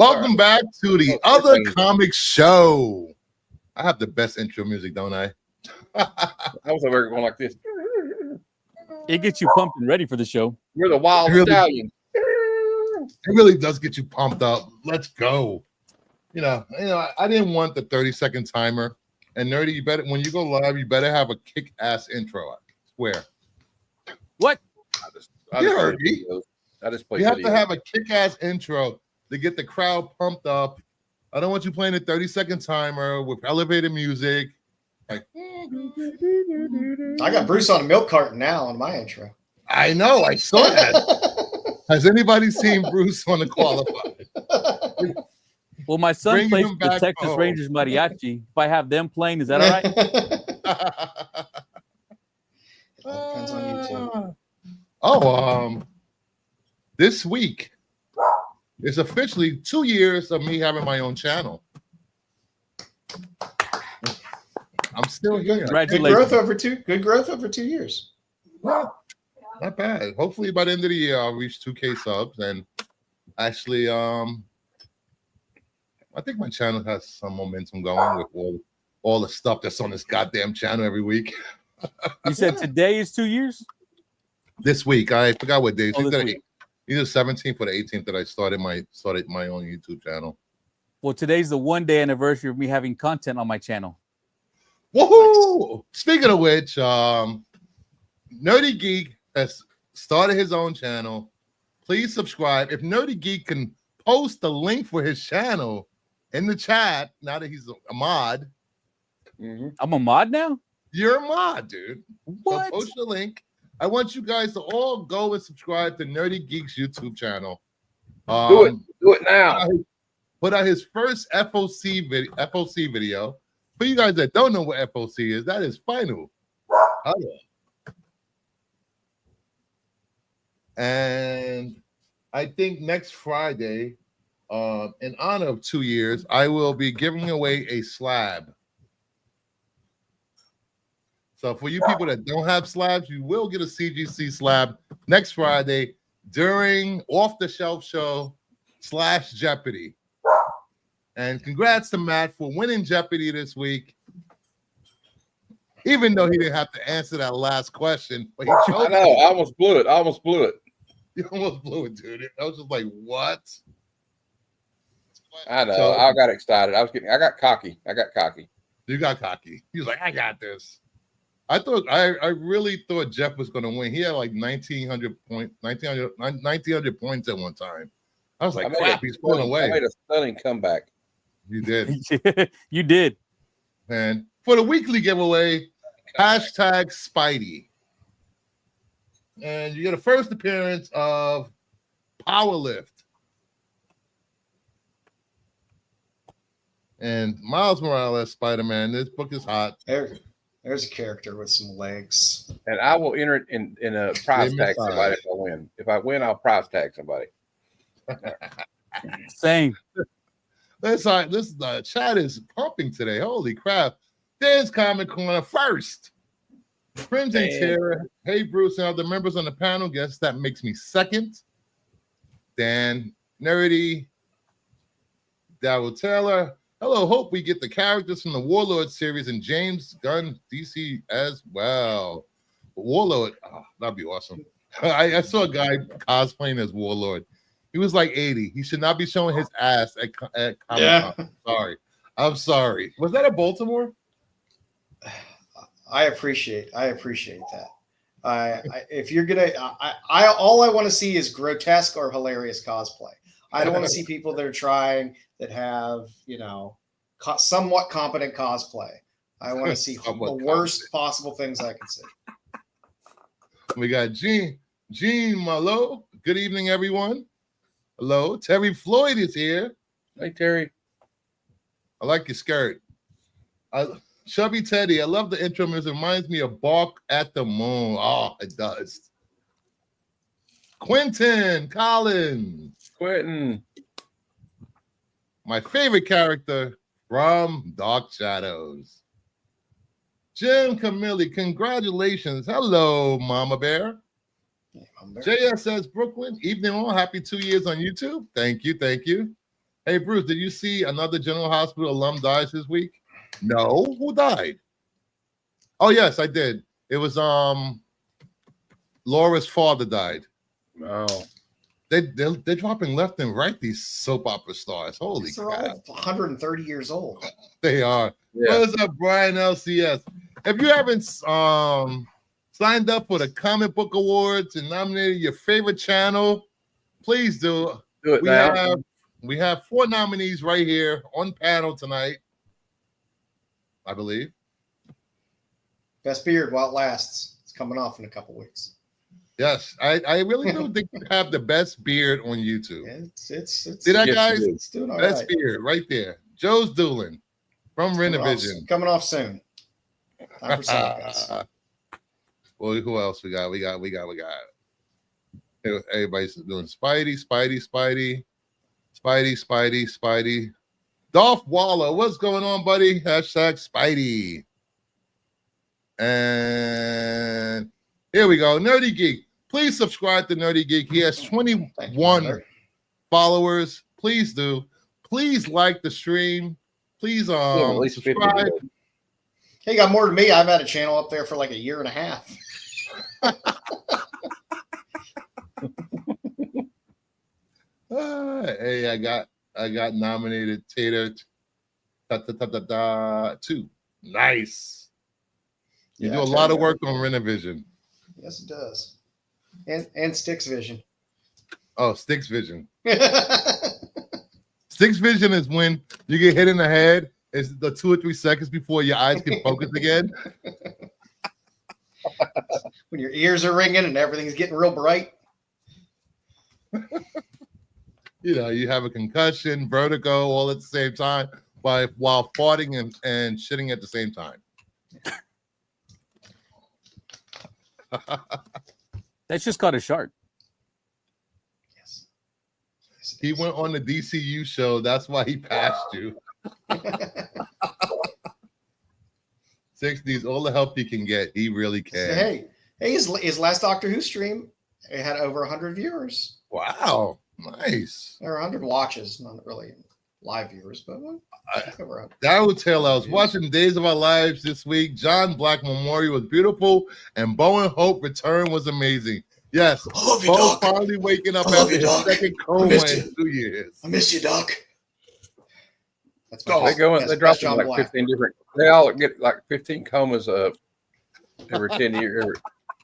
Welcome back to the Other Comic Show. I have the best intro music, don't I? I was over going like this. It gets you pumped and ready for the show. We're the wild stallion. It really does get you pumped up. Let's go. You know, I didn't want the 30-second timer. And Nerdy, you better, when you go live, you better have a kick-ass intro. I swear. What? You heard me. I just play You have videos. to have a kick-ass intro to get the crowd pumped up. I don't want you playing a 30-second timer with elevated music. Like, I got Bruce on a milk carton now on my intro. I know, I saw that. Has anybody seen Bruce on the qualified? Well, my son Bring plays him the back Texas home. Rangers mariachi. If I have them playing, is that all right? It all depends on you too. This week is officially 2 years of me having my own channel. I'm still here. Good Congratulations. Good growth over 2 years. Well, not bad. Hopefully by the end of the year I'll reach 2K subs, and actually I think my channel has some momentum going with all the stuff that's on this goddamn channel every week. You said today is 2 years? This week, I forgot what day. Oh, this week. Either 17th or the 18th that I started my own YouTube channel. Well, today's the 1 day anniversary of me having content on my channel. Woohoo! Speaking of which, Nerdy Geek has started his own channel. Please subscribe. If Nerdy Geek can post the link for his channel in the chat, now that he's a mod. I'm a mod now? You're a mod, dude. What? So post the link. I want you guys to all go and subscribe to Nerdy Geek's YouTube channel. Do it now. Put out his first FOC video. For you guys that don't know what FOC is, that is final. And I think next Friday, in honor of 2 years, I will be giving away a slab. So for you people that don't have slabs, you will get a CGC slab next Friday during Off the Shelf Show / Jeopardy. And congrats to Matt for winning Jeopardy this week. Even though he didn't have to answer that last question, but he chose. I know. I almost blew it. You almost blew it, dude. I was just like, what? I know. So, I got excited. I got cocky. You got cocky. He was like, I got this. I really thought Jeff was going to win. He had like 1900 points at one time. I was like, crap, he's pulling away. I made a stunning comeback. You did. You did. And for the weekly giveaway, #Spidey. And you get a first appearance of Powerlift. And Miles Morales, Spider-Man. This book is hot. There's a character with some legs. And I will enter it in a prize tag somebody if I win. If I win, I'll prize tag somebody. Same. This chat is pumping today. Holy crap. There's Comic Corner first. Crimson Terror. Hey, Bruce, and other members on the panel. Guess that makes me second. Dan, Nerdy, Darryl Taylor. Hello, hope we get the characters from the Warlord series and James Gunn DC as well. Warlord, that'd be awesome. I saw a guy cosplaying as Warlord. He was like 80. He should not be showing his ass at Comic-Con. Yeah. I'm sorry. Was that at Baltimore? I appreciate that. If you're gonna, all I want to see is grotesque or hilarious cosplay. I don't want to see people that are trying that have, somewhat competent cosplay. I want to see the worst possible things I can see. We got Gene Malo. Good evening, everyone. Hello. Terry Floyd is here. Hey, Terry. I like your skirt. Chubby Teddy, I love the intro music. It reminds me of Bark at the Moon. Oh, it does. Quentin Collins. My favorite character from Dark Shadows. Jim Camilli, congratulations. Hello, Mama Bear. JS says, Brooklyn, evening all. Happy 2 years on YouTube. Thank you. Hey, Bruce, did you see another General Hospital alum dies this week? No. Who died? Oh, yes, I did. It was Laura's father died. Oh. They're dropping left and right, these soap opera stars. Holy They're crap. all 130 years old. They are. Yeah. What's up, Brian LCS? If you haven't signed up for the Comic Book Awards and nominated your favorite channel, please do. Do it now. We have 4 nominees right here on panel tonight, I believe. Best beard while it lasts. It's coming off in a couple weeks. Yes, I really do think you have the best beard on YouTube. It's See that, guys? It's doing all best right. beard right there. Joe's Doolin from Renovision. Coming off soon. Time for sale, guys. Well, who else we got? We got. Everybody's doing Spidey. Dolph Waller, what's going on, buddy? Hashtag Spidey. And here we go. Nerdy Geek. Please subscribe to Nerdy Geek. He has 21 followers. Please do. Please like the stream. Please subscribe. Hey, got more than me. I've had a channel up there for like a year and a half. Hey, I got nominated Tater 2. Nice. You do a lot of work on Renovision. Yes, it does. And Sticks Vision. Oh, Sticks Vision. Sticks Vision is when you get hit in the head. It's the 2 or 3 seconds before your eyes can focus again. When your ears are ringing and everything's getting real bright. You know, you have a concussion, vertigo, all at the same time, while farting and shitting at the same time. That's just called a shark. Yes. He went on the DCU show. That's why he passed you. 60s, all the help he can get. He really can. Hey, his last Doctor Who stream, it had over 100 viewers. Wow. Nice. There are 100 watches, not really live viewers, but that would tell. I was watching Days of Our Lives this week. John Black Memorial was beautiful, and Bo and Hope return was amazing. Yes, Bo finally waking up after his second coma in 2 years. I miss you, Doc. They drop like 15 different. They all get like 15 comas every 10 years.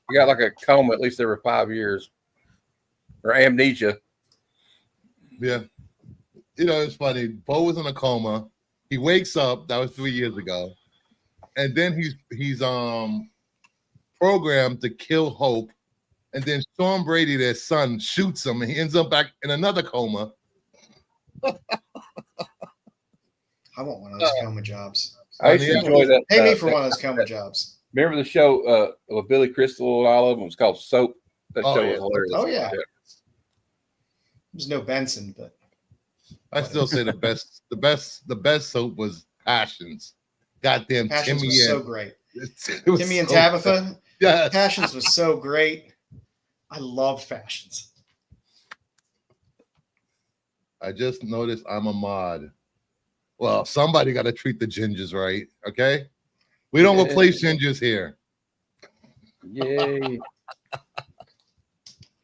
You got like a coma at least every 5 years, or amnesia. Yeah. You know, it's funny. Bo was in a coma. He wakes up. That was 3 years ago. And then he's programmed to kill Hope. And then Storm Brady, their son, shoots him, and he ends up back in another coma. I want one of those coma jobs. I used to enjoy that. Pay me for one of those coma jobs. Remember the show with Billy Crystal and all of them? It was called Soap. That show was hilarious. Oh, yeah. There's no Benson, but I still say the best soap was Passions. Goddamn, Passions Timmy was so great. Timmy and Tabitha. Yes. Passions was so great. I loved Passions. I just noticed I'm a mod. Well, somebody got to treat the gingers right, okay? We don't replace gingers here. Yay.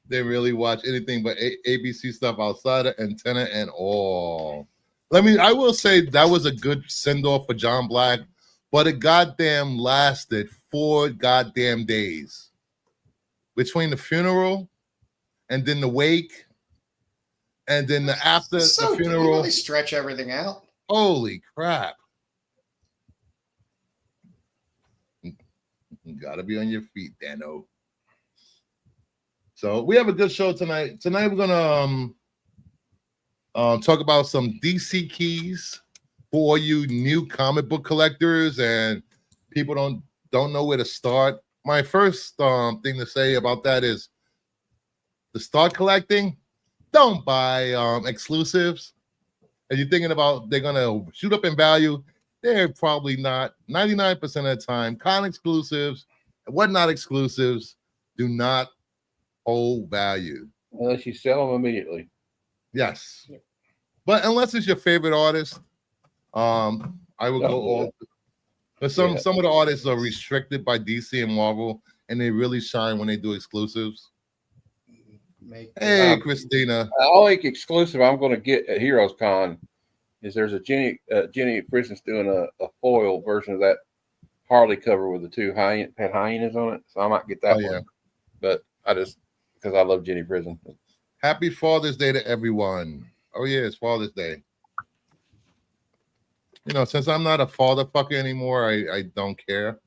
They really watch anything but ABC stuff outside of Antenna and all. I will say that was a good send-off for John Black, but it goddamn lasted 4 goddamn days. Between the funeral and then the wake and then after the funeral. You really stretch everything out. Holy crap. You gotta be on your feet, Dano. So we have a good show tonight. Tonight we're gonna talk about some DC keys for you new comic book collectors and people don't know where to start. My first thing to say about that is to start collecting, don't buy exclusives. If you're thinking about they're gonna shoot up in value, they're probably not. 99% of the time, con exclusives and whatnot exclusives do not hold value Unless you sell them immediately. Yes. But unless it's your favorite artist, I would go all. But some of the artists are restricted by DC and Marvel, and they really shine when they do exclusives. Hey, Christina. The only exclusive I'm going to get at Heroes Con is there's a Jenny Prison's doing a foil version of that Harley cover with the two pet hyenas on it, so I might get that one. Yeah. But I just because I love Jenny Prison. Happy Father's Day to everyone. Oh yeah, it's Father's Day. You know, since I'm not a father fucker anymore, I don't care.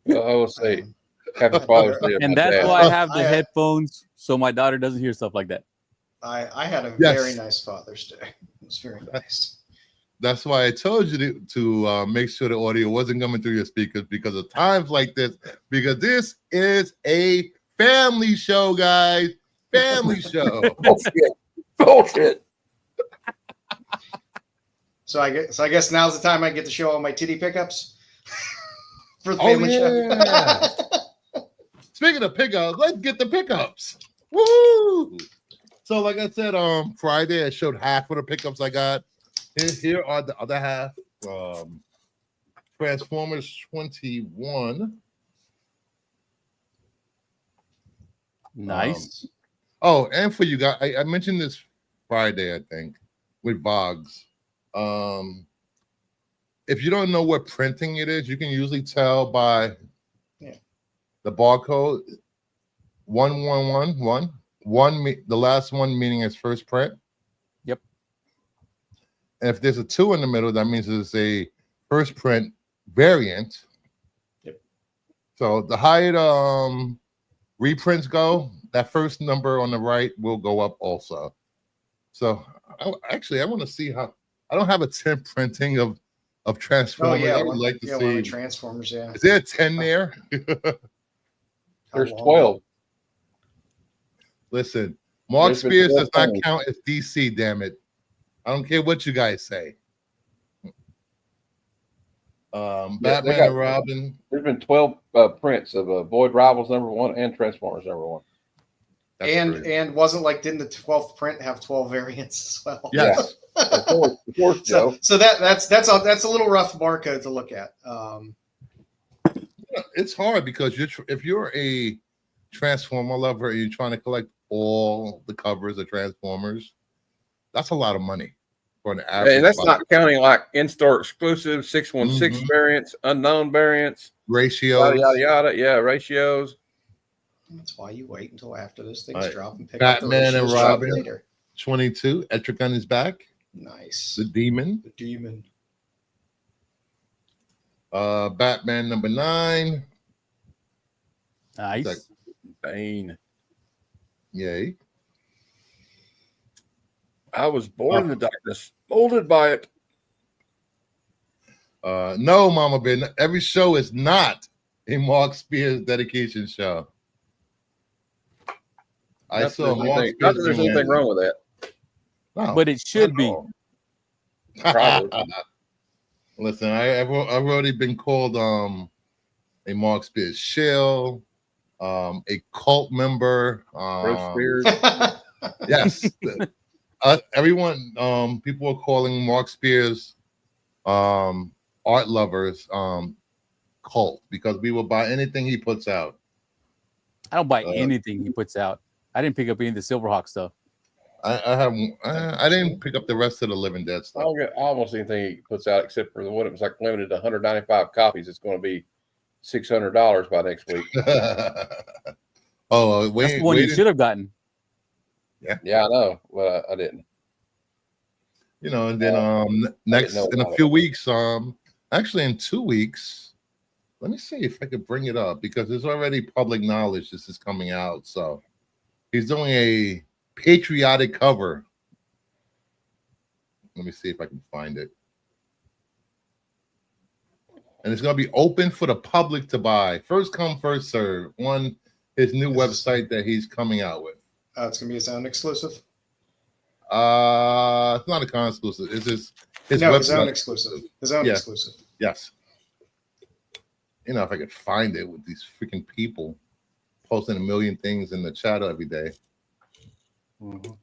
Well, I will say Happy Father's Day. And that's why I have the headphones, so my daughter doesn't hear stuff like that. I had a very nice Father's Day. It was very nice. That's why I told you to make sure the audio wasn't coming through your speakers because of times like this. Because this is a family show, guys. Family show. Bullshit. So I guess now's the time I get to show all my titty pickups for the family show. Speaking of pickups, let's get the pickups. Woo! So, like I said, Friday I showed half of the pickups I got. Here are the other half. Transformers 21. Nice. And for you guys, I mentioned this Friday, I think, with Boggs. If you don't know what printing it is, you can usually tell by the barcode 1111. The last one meaning its first print. Yep. And if there's a 2 in the middle, that means it's a first print variant. Yep. So the higher the reprints go, that first number on the right will go up also. So I want to see how. I don't have a 10 printing of Transformers. Oh, yeah, I would like to see Transformers. Yeah. Is there a 10 there? There's 12. Listen, Mark Spears does not count as DC. Damn it! I don't care what you guys say. Batman and Robin. There's been 12 prints of Void Rivals #1 and Transformers #1. And wasn't like didn't the 12th print have 12 variants as well? Yes. Of course, Joe. So that's a little rough barcode to look at. It's hard because if you're a Transformer lover and you're trying to collect all the covers of Transformers, that's a lot of money for an average. And that's not counting like in-store exclusive 616 variants, unknown variants, ratios, yada yada. Yeah, ratios. That's why you wait until after those things drop and pick Batman up the and Robin later. 22. Etrigan is back. Nice. The Demon. Batman #9. Nice. Bane. Yay. I was born in the darkness, molded by it. No, Mama Ben. Every show is not a Mark Spears dedication show. I saw Mark Spears. Not that there's anything wrong with that. No, but it should be. Listen, I've already been called a Mark Spears shill, a cult member. Yes. Everyone, people are calling Mark Spears art lovers cult because we will buy anything he puts out. I don't buy anything he puts out. I didn't pick up any of the Silverhawk stuff. I didn't pick up the rest of the Living Dead stuff. I don't get almost anything he puts out except for the one that was like limited to 195 copies. It's going to be $600 by next week. That's the one you should have gotten. Yeah, I know. Well, I didn't. You know, and then next in a few weeks, actually in 2 weeks, let me see if I could bring it up because it's already public knowledge this is coming out. So he's doing a patriotic cover. Let me see if I can find it. And it's going to be open for the public to buy. First come, first serve on his new website that he's coming out with. It's going to be his own exclusive? It's not a con exclusive. It's his website. His own exclusive. His own exclusive. Yes. You know, if I could find it with these freaking people posting a million things in the chat every day. Mm-hmm.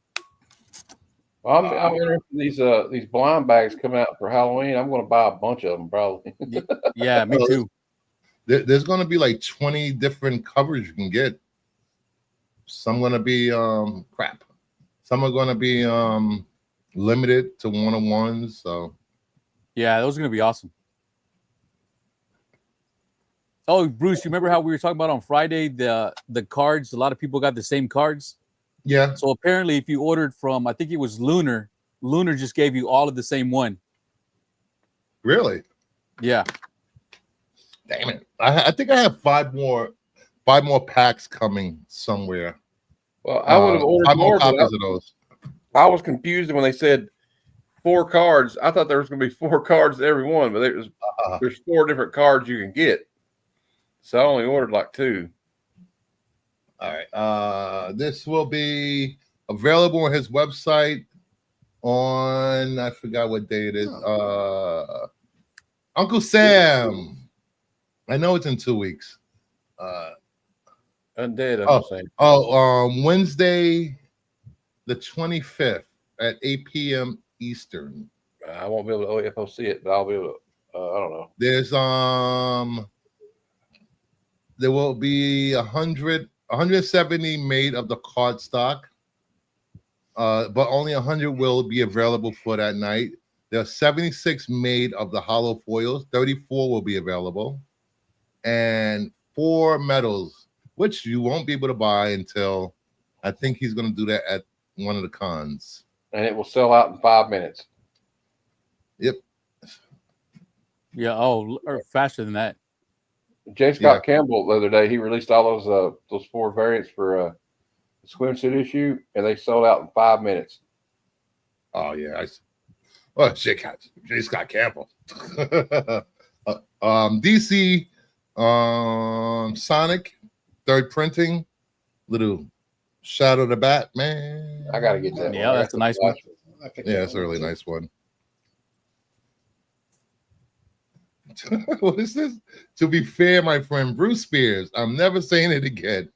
Well, I'm interested in these blind bags coming out for Halloween. I'm going to buy a bunch of them probably. Yeah, me too. There's going to be like 20 different covers you can get. Some going to be crap. Some are going to be limited to one-on-ones. So yeah, those are going to be awesome. Oh, Bruce, you remember how we were talking about on Friday the cards? A lot of people got the same cards. Yeah. So apparently, if you ordered from, I think it was Lunar just gave you all of the same one. Really? Yeah. Damn it! I think I have five more packs coming somewhere. Well, I would have ordered 5 more copies of those. I was confused when they said 4 cards. I thought there was going to be 4 cards to every one, but there's 4 different cards you can get. So I only ordered like 2. All right. This will be available on his website on, I forgot what day it is. Uncle Sam. I know it's in 2 weeks. Undead, I'm saying. Wednesday, the 25th at 8 p.m. Eastern. I won't be able to if I'll see it, but I'll be able to. I don't know. There's there will be 170 made of the card stock, but only 100 will be available for that night. There are 76 made of the hollow foils. 34 will be available, and 4 metals, which you won't be able to buy until I think he's going to do that at one of the cons. And it will sell out in 5 minutes. Yep. Yeah. Oh, or faster than that. J. Scott Campbell the other day, he released all those 4 variants for the swimsuit issue, and they sold out in 5 minutes. Oh yeah. J. Scott Campbell. DC Sonic 3rd printing, little Shadow the Batman. I gotta get that. Yeah, that's a nice one. Yeah, it's a really nice one. What is this? To be fair, my friend Bruce Spears, I'm never saying it again.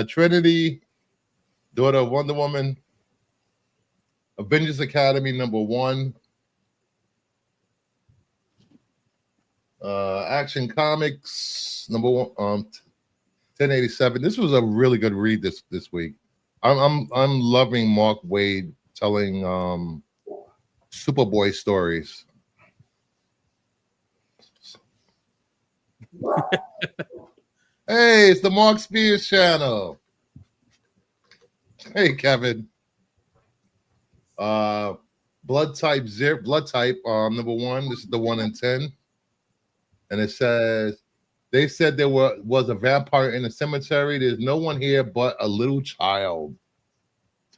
Trinity, daughter of Wonder Woman, Avengers Academy #1, Action Comics #1, 1087. This was a really good read this week. I'm loving Mark Waid telling Superboy stories. Hey, it's the Mark Spears channel. Hey, Kevin. Blood type #1. This is the 1 in 10, and it says they said there was a vampire in the cemetery. There's no one here but a little child.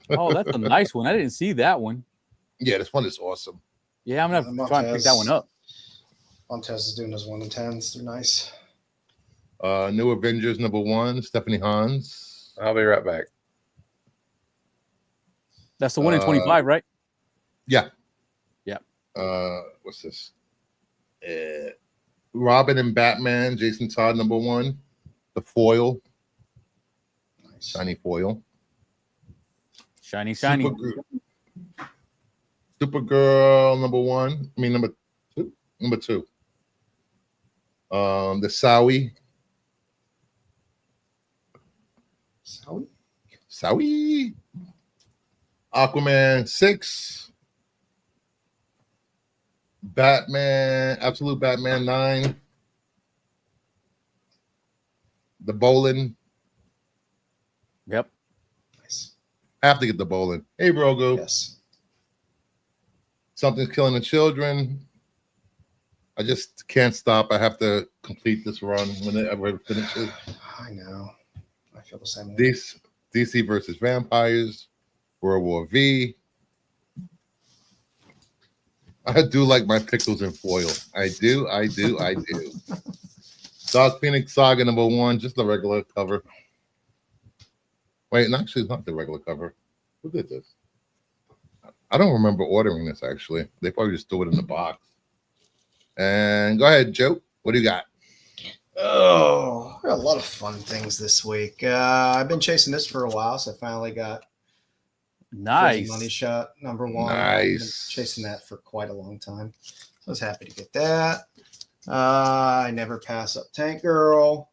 Oh, that's a nice one. I didn't see that one. Yeah, this one is awesome. Yeah, I'm gonna try and pick that one up. Montez is doing his 1 in 10s. They're nice. New Avengers #1, Stephanie Hans. I'll be right back. That's the 1 in 25, right? Yeah. Yeah. What's this? Robin and Batman, Jason Todd #1. The foil. Nice. Shiny foil. Shiny. Supergirl #1. I mean number two. The Sowie. Aquaman 6. Batman, Absolute Batman 9. The Bolin. Yep. Nice. I have to get the Bolin. Hey, Brogo. Yes. Something's Killing the Children. I just can't stop. I have to complete this run whenever it finishes. I know. I feel the same way. DC versus Vampires. World War V. I do like my pickles in foil. I do. Dark Phoenix Saga #1, just the regular cover. Wait, actually, it's not the regular cover. Who did this? I don't remember ordering this, actually. They probably just threw it in the box. And go ahead, Joe. What do you got? Oh, I got a lot of fun things this week. I've been chasing this for a while, so I finally got Nice. Money Shot #1. Nice. I've been chasing that for quite a long time. So I was happy to get that. I never pass up Tank Girl.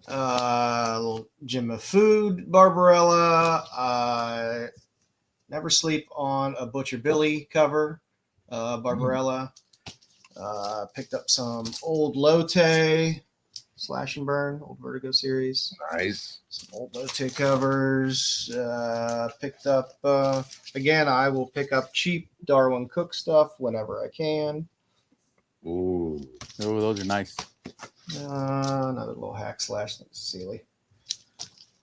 Little Gem of Food, Barbarella. Never sleep on a Butcher Billy cover, Barbarella. Picked up some old Lotte, Slash and Burn, old Vertigo series. Nice. Some old Lotte covers. Picked up, again, I will pick up cheap Darwin Cook stuff whenever I can. Ooh. Oh, those are nice. Another little Hack Slash, that's Sealy.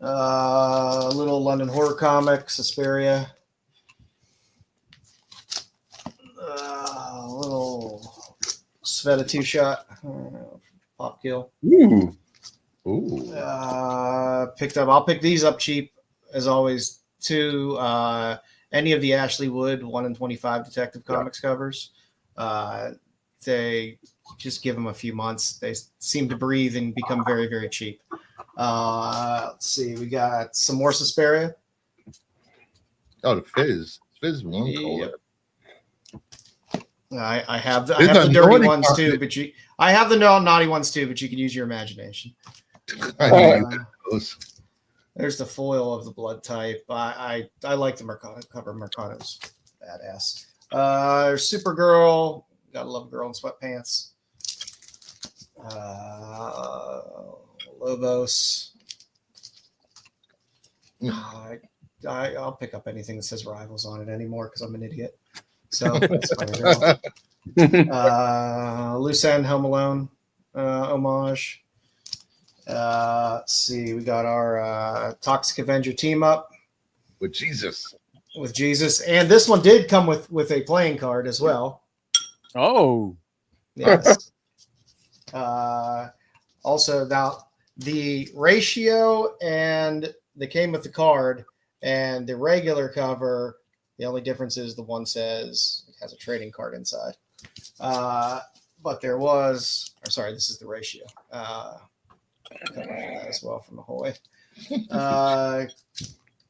Little London Horror Comics, Asperia. Little Sveta 2-shot, Pop Kill. Ooh. Ooh. I'll pick these up cheap, as always, too. Any of the Ashley Wood 1 in 25 Detective Comics covers. They just give them a few months. They seem to breathe and become very, very cheap. Let's see. We got some more Suspiria. Oh, the Fizz. Fizz one color. I have the dirty ones too, but I have the naughty ones too, but you can use your imagination. There's the foil of the blood type. I like the Mercado cover. Mercado's badass. Supergirl. Gotta love a girl in sweatpants. Lobos. I'll pick up anything that says Rivals on it anymore because I'm an idiot. So Loose End, Home Alone homage. Let's see, we got our Toxic Avenger team up with Jesus, and this one did come with a playing card as well. Oh, yes. Also, now the ratio and they came with the card and the regular cover. The only difference is the one says it has a trading card inside. But there was, this is the ratio. That as well from Ahoy.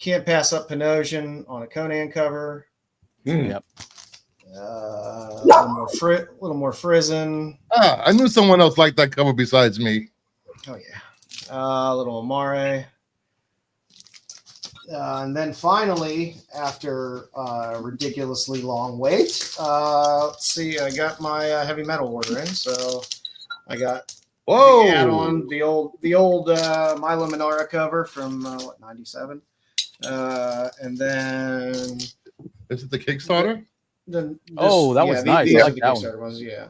Can't pass up Panosian on a Conan cover. Yep. A little more Frizen. I knew someone else liked that cover besides me. Oh yeah. A little Amare. And then finally, after a ridiculously long wait, let's see, I got my heavy metal order in. So I got the add-on, the old Milo Manara cover from 97. And then is it the Kickstarter? That was nice. These I are like the that Kickstarter one. ones, yeah.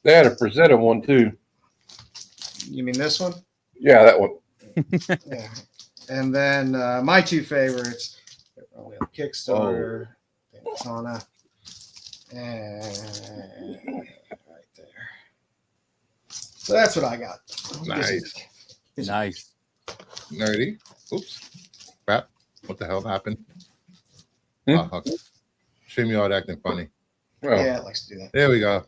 They had a presented one too. You mean this one? Yeah, that one. Yeah. And then my two favorites, only on Kickstarter, Daytona, and right there. So that's what I got. Nice. Nice. Nerdy. Oops. Crap. What the hell happened? Okay. StreamYard acting funny. Yeah, it likes to do that. There we go.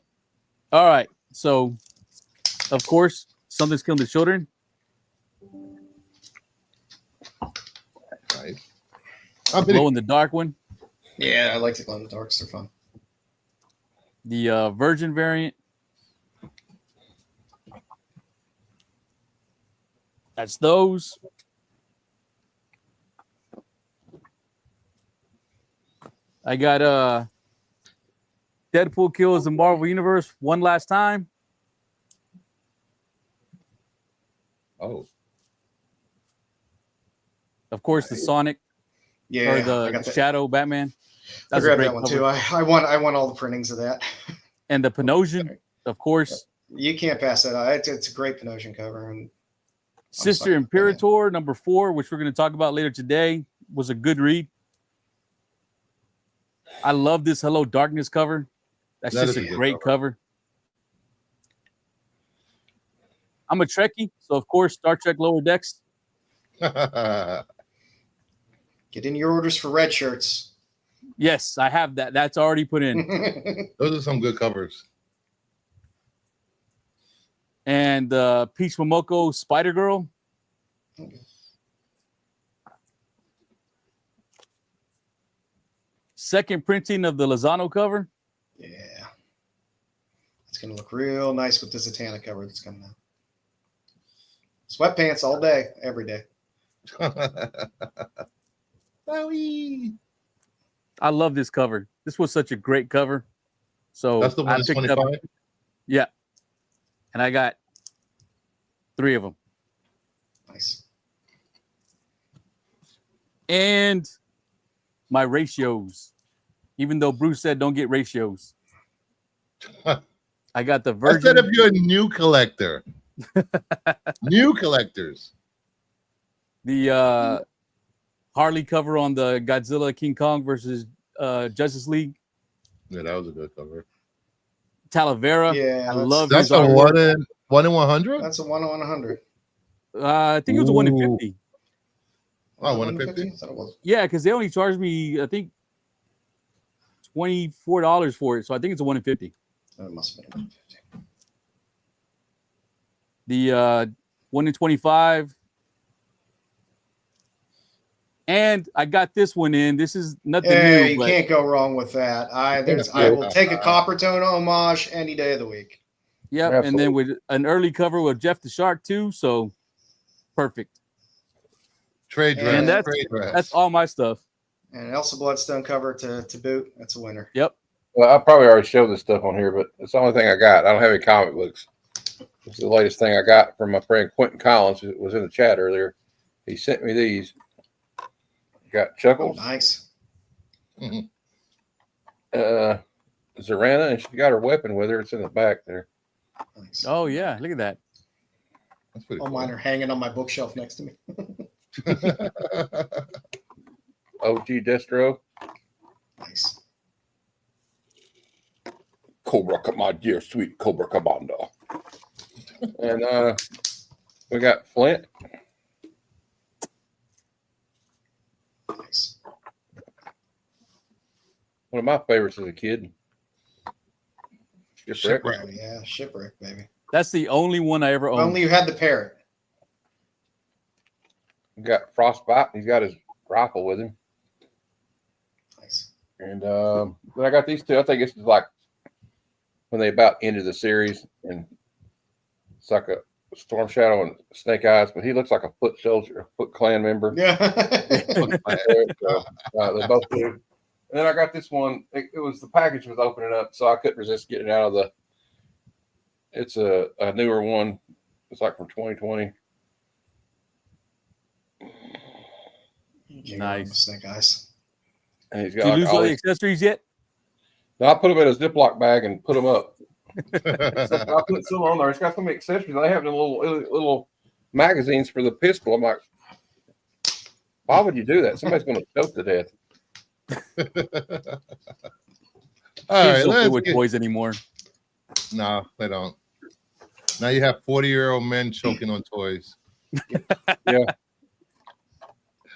All right. So, of course, Something's Killing the Children. Nice. Glow in the Dark one. Yeah, I like the Glow in the Darks. They're fun. The Virgin variant. That's those. I got Deadpool kills the Marvel Universe one last time. Oh. Of course, the Sonic. Yeah, or the Shadow Batman. That's I grabbed that one cover. Too. I want all the printings of that. And the Panosian, of course. You can't pass that out. It's a great Panosian cover. And Sister Imperator #4, which we're going to talk about later today, was a good read. I love this Hello Darkness cover. That's just a great cover. I'm a Trekkie, so of course, Star Trek Lower Decks. Get in your orders for red shirts. Yes, I have that. That's already put in. Those are some good covers. And Peach Momoko Spider Girl. second printing of the Lozano cover. Yeah. It's going to look real nice with the Zatanna cover that's coming out. Sweatpants all day, every day. I love this cover. This was such a great cover. So that's the one that's 25? Yeah. And I got 3 of them. Nice. And my ratios. Even though Bruce said don't get ratios. I got the Virgin. I said if you're a new collector. New collectors. The Harley cover on the Godzilla King Kong versus Justice League. Yeah, that was a good cover. Talavera. Yeah, I love that's his a artwork. 1 in 100? That's a 1 in 100. I think it was a 1 in 50. Oh, 1 in 50? I thought it was. Yeah, because they only charged me, I think, $24 for it. So I think it's a 1 in 50. It must have been 1 in 50. The 1 in 25. And I got this one in. This is nothing new. You can't go wrong with that. I will take a Copper Tone homage any day of the week. Yep. Absolutely. And then with an early cover with Jeff the Shark too. So perfect. Trade dress. And that's all my stuff. And Elsa Bloodstone cover to boot. That's a winner. Yep. Well, I probably already showed this stuff on here, but it's the only thing I got. I don't have any comic books. It's the latest thing I got from my friend Quentin Collins, who was in the chat earlier. He sent me these. Got Oh, Chuckles. nice. Zarana, and she got her weapon with her. It's in the back there. Nice. Oh yeah, look at that. That's pretty All mine are hanging on my bookshelf next to me. OG Destro. Nice. Cobra, my dear sweet Cobra Cabanda. And we got Flint. Nice. One of my favorites as a kid. Shipwreck. Oh, yeah, Shipwreck, baby. That's the only one I ever owned. Only you had the parrot. We got Frostbite. He's got his rifle with him. Nice. And then I got these two. I think this is like when they about ended the series, and it's like a Storm Shadow and Snake Eyes, but he looks like a Foot Soldier, a Foot Clan member. Yeah. So, they both do. And then I got this one. It was the package was opening up, so I couldn't resist getting it out of the. It's a newer one. It's like from 2020. Nice. Snake Eyes. And he's Did got you like lose all the accessories yet? No, I put them in a Ziploc bag and put them up. I put some on there. It's got so many accessories. They have the little magazines for the pistol. I'm like, why would you do that? Somebody's going to choke to death. All right, Kids don't play let's with get... toys anymore. No, they don't. Now you have 40-year-old men choking on toys. Yeah.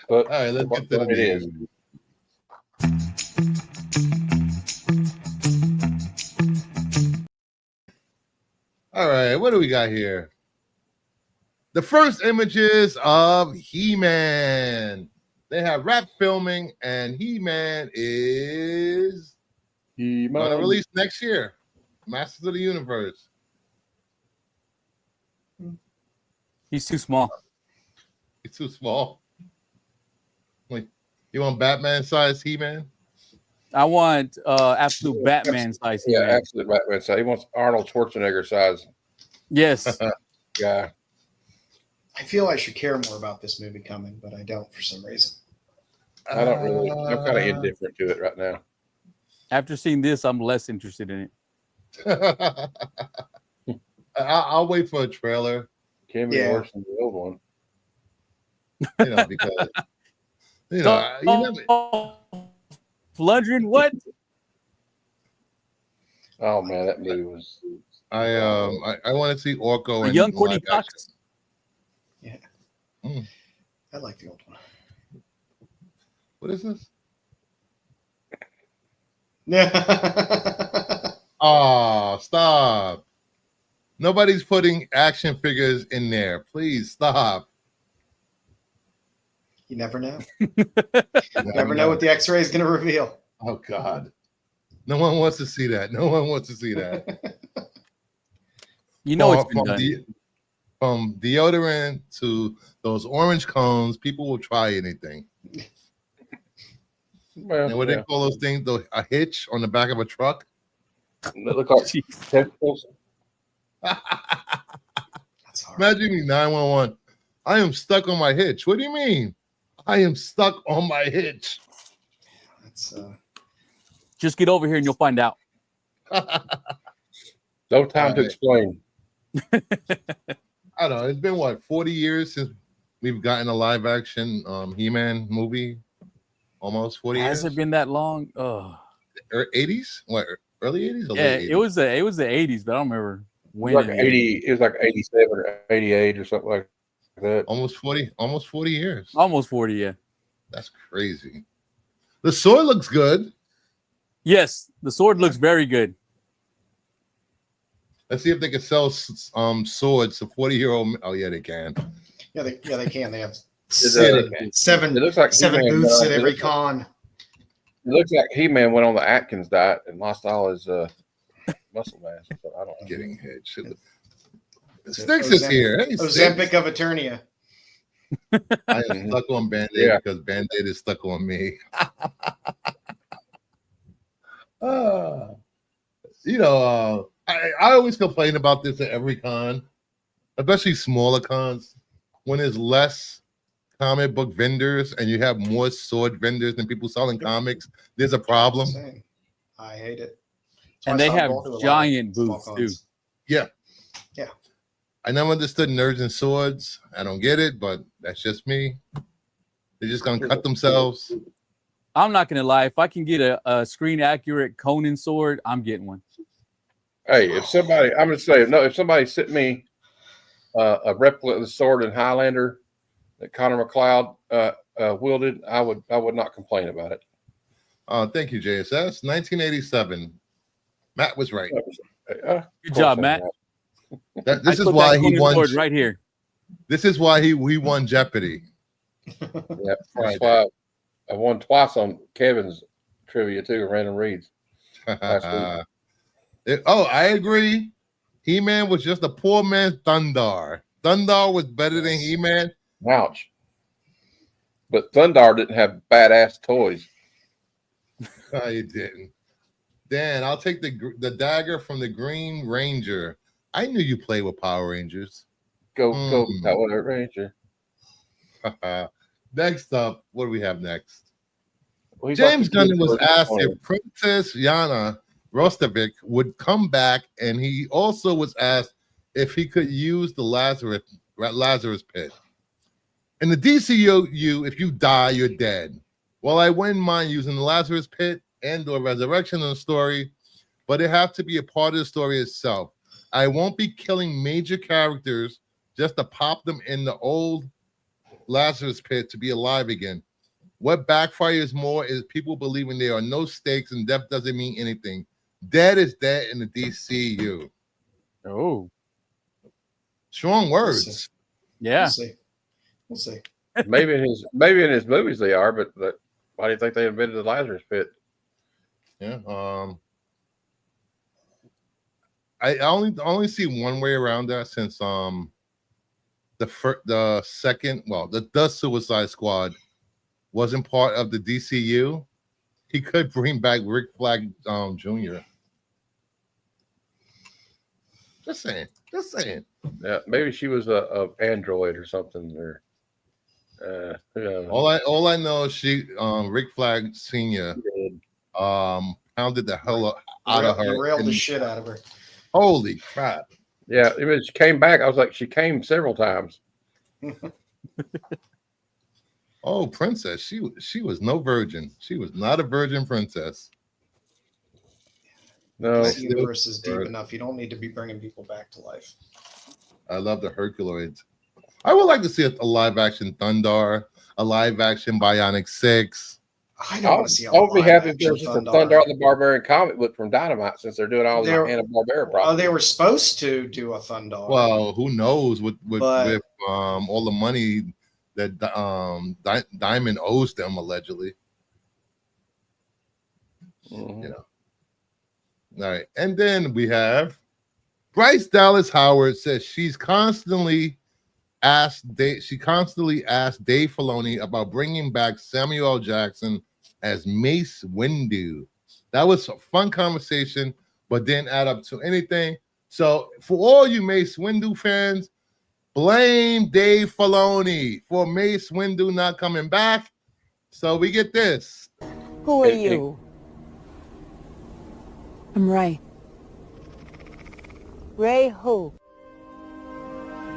But all right, let's get to the news. All right, what do we got here? The first images of He-Man. They have wrap filming, and He-Man is going to release next year. Masters of the Universe. He's too small. He's too small. Wait, you want Batman size He-Man? I want absolute Batman size. Yeah, He-Man. absolute Batman size. He wants Arnold Schwarzenegger size. Yes. Guy. I feel I should care more about this movie coming, but I don't for some reason. I don't really. I'm kind of indifferent to it right now. After seeing this, I'm less interested in it. I'll wait for a trailer. Can be worse than the old one. You know, because you know, Flundrin, what? Oh man, that movie was. I want to see Orko and young Courtney Cox. Yeah, Mm. I like the old one. What is this? Yeah. Oh, stop. Nobody's putting action figures in there. Please stop. You never know. You never know what the X-ray is going to reveal. Oh God. No one wants to see that. No one wants to see that. You know it's been done. From deodorant to those orange cones, people will try anything. Well, and what they call those things, a hitch on the back of a truck. They look like testicles. That's hard. Imagine me 911. I am stuck on my hitch. What do you mean? I am stuck on my hitch. That's Just get over here and you'll find out. No time to explain. I don't know. It's been what, 40 years since we've gotten a live action He-Man movie. Almost 40 years. Has it been that long? Oh, 80s? What, early 80s or yeah, late 80s? it was the 80s, but I don't remember when. Like 80, it was like 87 or 88 or something like that. Almost 40 years. Almost 40, yeah. That's crazy. The sword looks good. Yes, the sword looks very good. Let's see if they can sell swords to 40-year-old. Oh yeah, they can. Yeah, they can. They have It seven looks like seven He-Man, booths at it every looks like- con. It looks like He-Man went on the Atkins diet and lost all his muscle mass. So I don't know. Getting hit. Sticks is here. Hey, Ozempic of Eternia. I am stuck on Band-Aid because Band-Aid is stuck on me. I always complain about this at every con, especially smaller cons, when there's less comic book vendors and you have more sword vendors than people selling comics. There's a problem. I hate it. And they have giant booths too. Yeah. Yeah. I never understood nerds and swords. I don't get it, but that's just me. They're just gonna cut themselves. I'm not gonna lie. If I can get a screen accurate Conan sword, I'm getting one. Hey, if somebody, I'm gonna say no. If somebody sent me a replica of the sword in Highlander that Connor McLeod wielded, I would not complain about it. Thank you, JSS. 1987. Matt was right. Good job, Matt. This is why he won right here. This is why he won Jeopardy. Yeah, that's why I won twice on Kevin's trivia too, random reads. I agree. He-Man was just a poor man's Thundar. Thundar was better than He-Man. Ouch. But Thundar didn't have badass toys. No, you didn't. Dan, I'll take the dagger from the Green Ranger. I knew you played with Power Rangers. Go, Power Ranger. Next up, what do we have next? Well, James Gunn was asked if Princess Yana Rostovich would come back, and he also was asked if he could use the Lazarus pit. In the DCU, if you die, you're dead. Well, I wouldn't mind using the Lazarus pit and or resurrection in the story, but it has to be a part of the story itself. I won't be killing major characters just to pop them in the old Lazarus pit to be alive again. What backfires more is people believing there are no stakes and death doesn't mean anything. Dead is dead in the DCU. Oh, strong words. Yeah, We'll see. Maybe in his movies they are, but why do you think they invented the Lazarus pit? Yeah. I only see one way around that since the Suicide Squad wasn't part of the DCU. He could bring back Rick Flag Jr. Just saying. Yeah, maybe she was a android or something. Or all I know is Rick Flag Sr. Pounded the hell out of her. Railed the shit out of her. Holy crap. Yeah, she came back. I was like, she came several times. Oh, princess. She was no virgin. She was not a virgin princess. No. This universe is deep enough. You don't need to be bringing people back to life. I love the Herculoids. I would like to see a live action Thundar, a live action Bionic 6. I don't want to see. I would be happy if there was just a Thundar the Barbarian comic book from Dynamite, since they're doing all the Hanna-Barbera problems. They were supposed to do a Thundar. Well, who knows with all the money that Diamond owes them allegedly. Mm-hmm. You know. All right, and then we have Bryce Dallas Howard says she constantly asked Dave Filoni about bringing back Samuel L. Jackson as Mace Windu. That was a fun conversation, but didn't add up to anything. So for all you Mace Windu fans, blame Dave Filoni for Mace Windu not coming back. So we get this. Who are you? I'm Ray. Ray who?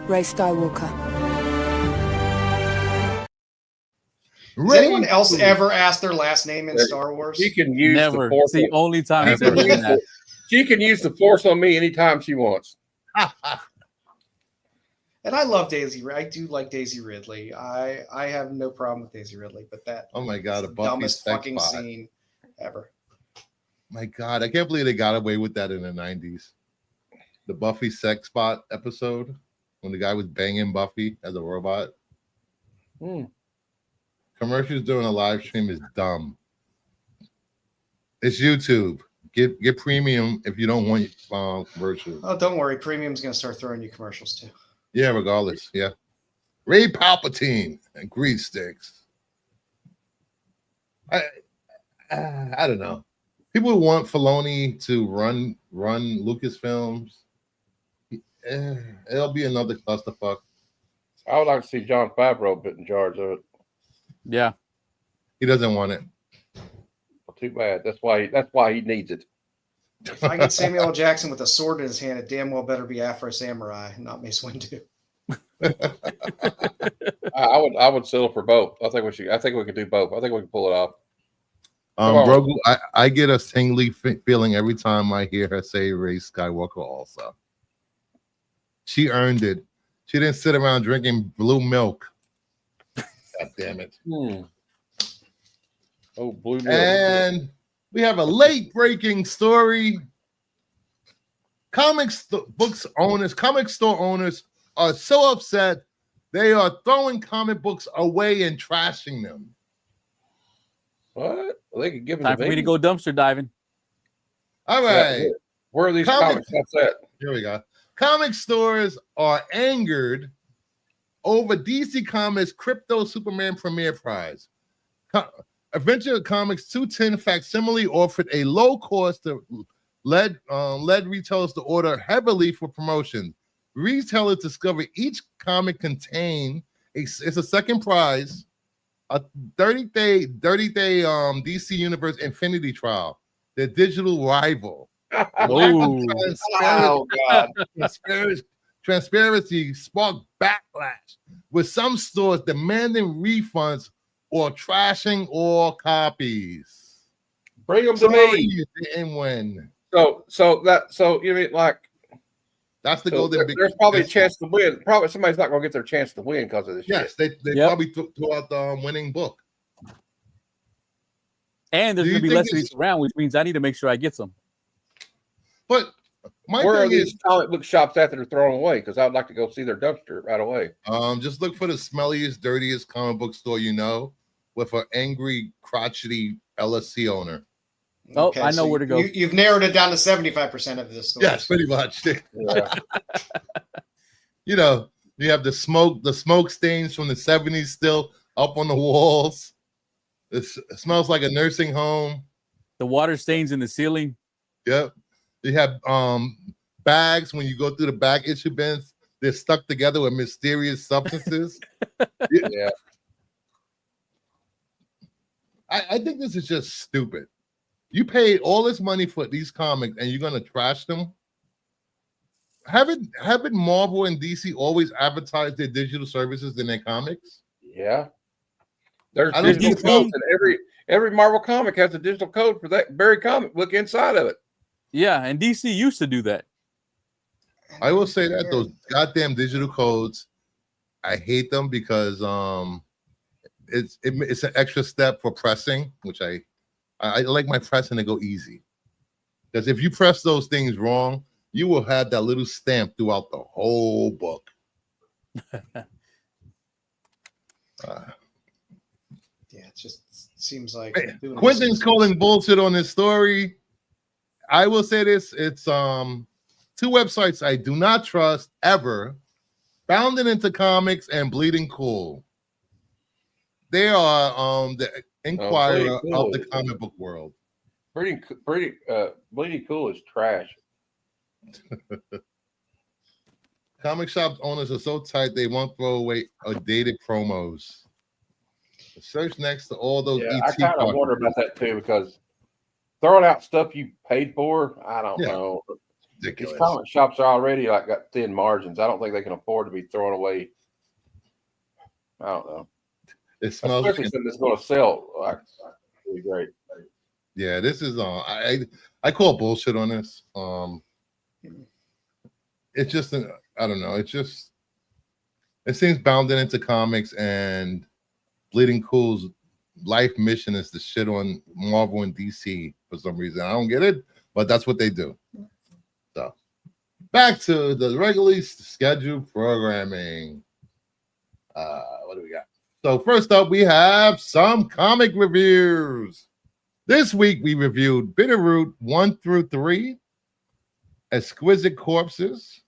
Ray Skywalker. Has anyone else ever asked their last name in Star Wars? She can use Never. the Force. It's the only time I've ever done that. She can use the Force on me anytime she wants. And I love Daisy. I do like Daisy Ridley. I have no problem with Daisy Ridley, but that oh my god, the dumbest fucking scene ever. My god, I can't believe they got away with that in the 90s. The Buffy sex spot episode when the guy was banging Buffy as a robot. Commercials during a live stream is dumb. It's YouTube. Get premium if you don't want commercials. Oh, don't worry. Premium's going to start throwing you commercials too. Yeah, regardless. Yeah. Ray Palpatine and grease sticks. I don't know. People want Filoni to run Lucasfilms. It'll be another clusterfuck. I would like to see Jon Favreau put in charge of it. Yeah. He doesn't want it. Well, too bad. That's why he needs it. If I get Samuel L. Jackson with a sword in his hand, it damn well better be Afro Samurai, not Mace Windu. I would settle for both. I think we could do both. I think we can pull it off. Grogu, I get a tingly feeling every time I hear her say Ray Skywalker also. She earned it. She didn't sit around drinking blue milk. God damn it. Oh, blue milk. And we have a late breaking story. Comic store owners are so upset they are throwing comic books away and trashing them. What? Well, they could give them Time for me to go dumpster diving. All right. Yeah, where are these comics? That's that. Here we go. Comic stores are angered over DC Comics Crypto Superman Premiere Prize. Adventure Comics 210 facsimile offered a low cost to led retailers to order heavily for promotion. Retailers discover each comic contain it's a second prize, a 30-day DC Universe Infinity Trial, their digital rival. Oh God! Transparency sparked backlash, with some stores demanding refunds or trashing all copies. Bring them to me. You didn't win. So you mean like that's the golden? There's probably a chance to win. Probably somebody's not going to get their chance to win because of this. Yes, shit. they probably threw out the winning book. And there's going to be less of these around, which means I need to make sure I get some. But where are these comic book shops at that are throwing away? Because I'd like to go see their dumpster right away. Just look for the smelliest, dirtiest comic book store you know, with an angry, crotchety LSC owner. Oh, okay, I know where to go. You've narrowed it down to 75% of this store. Yes, pretty much. Yeah. You know, you have the smoke stains from the 70s still up on the walls. It smells like a nursing home. The water stains in the ceiling. Yep. You have bags when you go through the bag issue bins. They're stuck together with mysterious substances. Yeah. I think this is just stupid. You paid all this money for these comics and you're gonna trash them. Haven't Marvel and DC always advertised their digital services in their comics? Yeah. There's digital codes, and every Marvel comic has a digital code for that very comic book inside of it. Yeah, and DC used to do that. I will say that those goddamn digital codes, I hate them because it's an extra step for pressing, which I like my pressing to go easy. Because if you press those things wrong, you will have that little stamp throughout the whole book. Yeah, it's just seems like Quentin's calling bullshit on this story. I will say this: it's two websites I do not trust ever: Bounding Into Comics and Bleeding Cool. They are the Inquirer of the comic book world. Bleeding Cool is trash. Comic shop owners are so tight they won't throw away outdated promos. Search next to all those. I kind of wonder about that too, because throwing out stuff you paid for, I don't know. Ridiculous. These comic shops are already like got thin margins. I don't think they can afford to be throwing away. I don't know. It smells. Especially since it's going to sell like really great. Yeah, this is I call bullshit on this. It's just I don't know. It seems Bounding Into Comics and Bleeding Cool's life mission is to shit on Marvel and DC for some reason. I don't get it, but that's what they do. So back to the regularly scheduled programming. What do we got? So first up, we have some comic reviews. This week we reviewed Bitterroot 1 through 3, Exquisite Corpses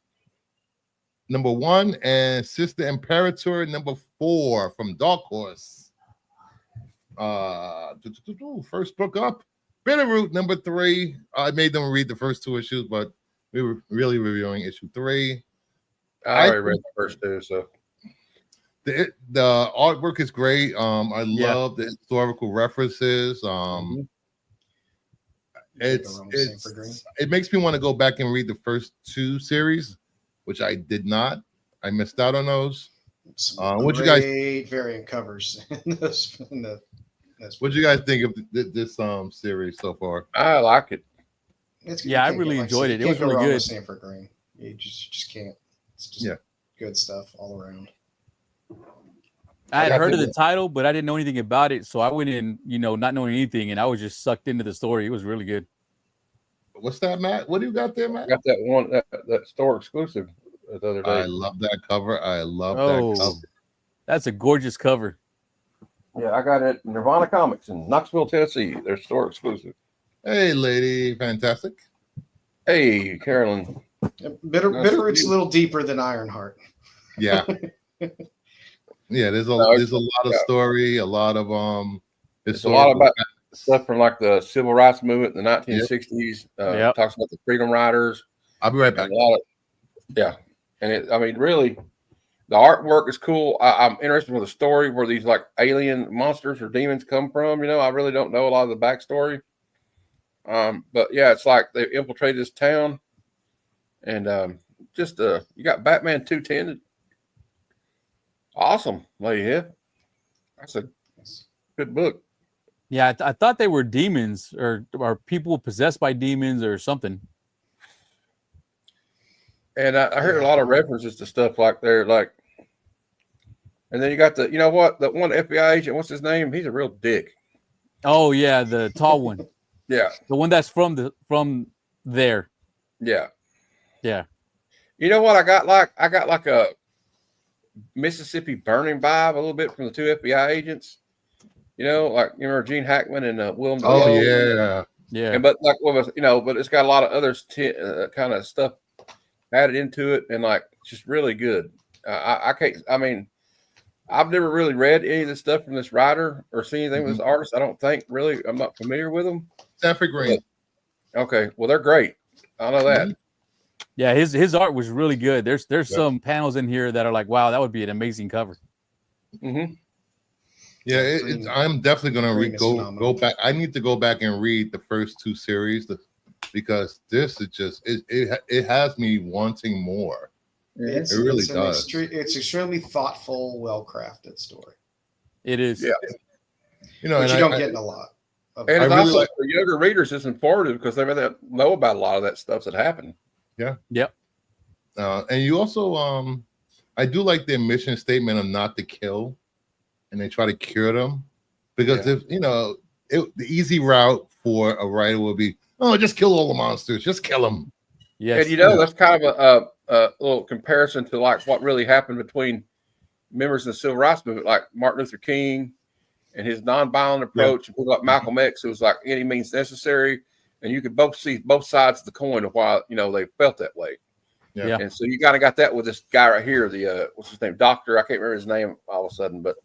#1, and Sister Imperator #4 from Dark Horse. First book up, Bitterroot #3. I made them read the first 2 issues, but we were really reviewing issue 3. I already read the first 2, so the artwork is great. I love the historical references. It makes me want to go back and read the first 2 series, which I did not. I missed out on those. What you guys? Variant covers in this. What do you guys think of this series so far? I like it. I really enjoyed it. It was really good. Sanford Green. You just can't. It's just good stuff all around. I had heard of the title, but I didn't know anything about it, so I went in, not knowing anything, and I was just sucked into the story. It was really good. What's that, Matt? What do you got there, Matt? I got that one, that store exclusive the other day. I love that cover. I love that cover. That's a gorgeous cover. Yeah, I got it at Nirvana Comics in Knoxville, Tennessee. They're store exclusive. Hey, lady, fantastic. Hey, Carolyn. Bitterroot's a little deeper than Ironheart. Yeah. Yeah, there's a lot of story, a lot of it's a lot about stuff from like the civil rights movement in the 1960s. Talks about the Freedom Riders. I'll be right back. And really, the artwork is cool. I'm interested with the story where these like alien monsters or demons come from. I really don't know a lot of the backstory. But yeah, it's like they infiltrated this town, and you got Batman 210. Awesome, lady. That's a good book. Yeah, I thought they were demons or people possessed by demons or something. And I heard a lot of references to stuff like they're like, and then you got the one FBI agent. What's his name? He's a real dick. Oh yeah, the tall one. Yeah, the one that's from there. Yeah. You know what I got like a Mississippi Burning vibe a little bit from the 2 FBI agents. Like you remember Gene Hackman and Willem Dafoe. Oh yeah. And but it's got a lot of other kind of stuff added into it, and like just really good. I've never really read any of the stuff from this writer or seen anything with this artist. I don't think really. I'm not familiar with them. Sanford Green. Okay, well they're great. I know that. Yeah, his art was really good. There's some panels in here that are like, wow, that would be an amazing cover. Mm-hmm. Yeah, I'm definitely gonna go back. I need to go back and read the first 2 series because this is just it has me wanting more. It really does. It's extremely thoughtful, well-crafted story. It is. Yeah. Which you don't get in a lot. And it's also like for younger readers, it's informative because they know about a lot of that stuff that happened. Yeah. Yep. And you also, I do like their mission statement of not to kill, and they try to cure them because if the easy route for a writer would be, just kill all the monsters, just kill them. Yes. And that's kind of a little comparison to like what really happened between members of the civil rights movement, like Martin Luther King and his nonviolent approach, and people like Malcolm X, it was like any means necessary, and you could both see both sides of the coin of why they felt that way. Yeah. And so you kind of got that with this guy right here, the what's his name, Doctor. I can't remember his name all of a sudden, but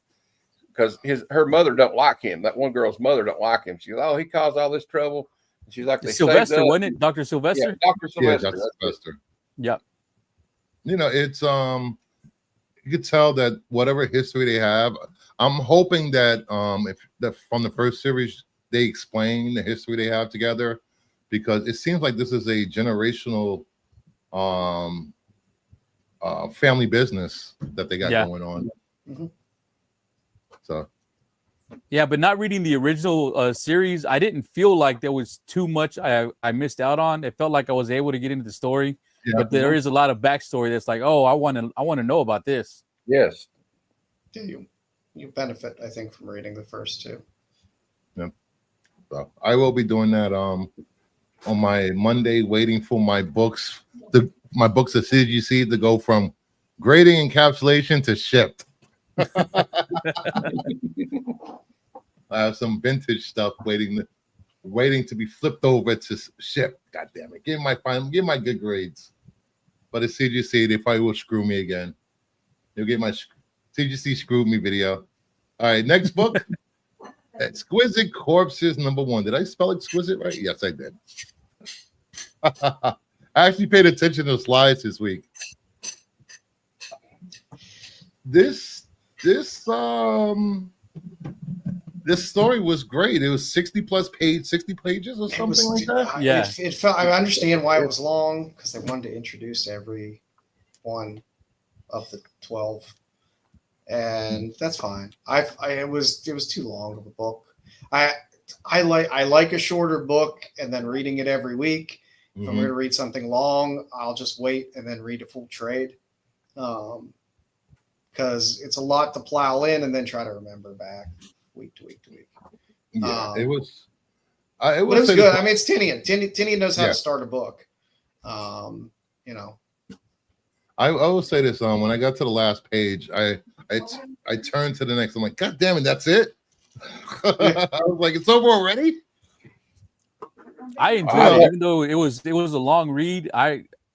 because her mother don't like him. That one girl's mother don't like him. She goes, "Oh, he caused all this trouble." And she's like, "They Sylvester, wasn't it? Dr. Sylvester? Yeah, Dr. Sylvester. Yeah, Dr. Sylvester. Yep. It's you could tell that whatever history they have, I'm hoping that from the first series they explain the history they have together, because it seems like this is a generational family business that they got going on. Mm-hmm. So yeah, but not reading the original series, I didn't feel like there was too much I missed out on. It felt like I was able to get into the story, but there is a lot of backstory that's like, oh, I want to know about this. Yes. You benefit, I think, from reading the first two. Yeah. So I will be doing that on my Monday, waiting for my books, my books at CGC to go from grading encapsulation to shipped. I have some vintage stuff waiting to be flipped over to ship. God damn it! Give my good grades. But at CGC, they probably will screw me again. You'll get my CGC screwed me video. All right, next book. Exquisite Corpses #1. Did I spell exquisite right? Yes, I did. I actually paid attention to the slides this week. This story was great. It was 60 pages or something like that. Yeah. It felt. I understand why it was long, because they wanted to introduce every one of the 12, and that's fine. It was too long of a book. I like a shorter book, and then reading it every week. If I'm going to read something long, I'll just wait and then read a full trade, because it's a lot to plow in and then try to remember back week to week to week. Yeah, it was good. I mean, it's Tinian. Tinian knows how to start a book. I will say this: when I got to the last page, I turned to the next. I'm like, God damn it, that's it. I was like, it's over already. I enjoyed it, even though it was a long read.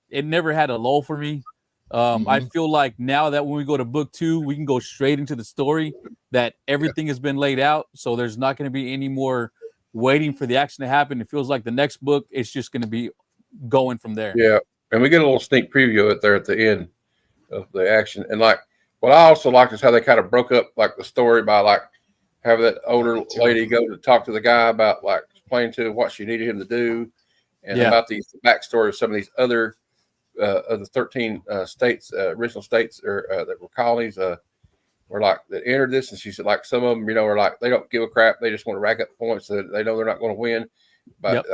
It never had a lull for me. I feel like now that when we go to book 2, we can go straight into the story, that everything has been laid out. So there's not going to be any more waiting for the action to happen. It feels like the next book is just going to be going from there. Yeah. And we get a little sneak preview of it there at the end of the action. And like, what I also liked is how they kind of broke up like the story by like having that older lady go to talk to the guy about like explain to him what she needed him to do, and about the backstory of some of these other of the 13 states, original states that were colonies, were like that entered this. And she said like some of them, are like they don't give a crap. They just want to rack up points. So they know they're not going to win, but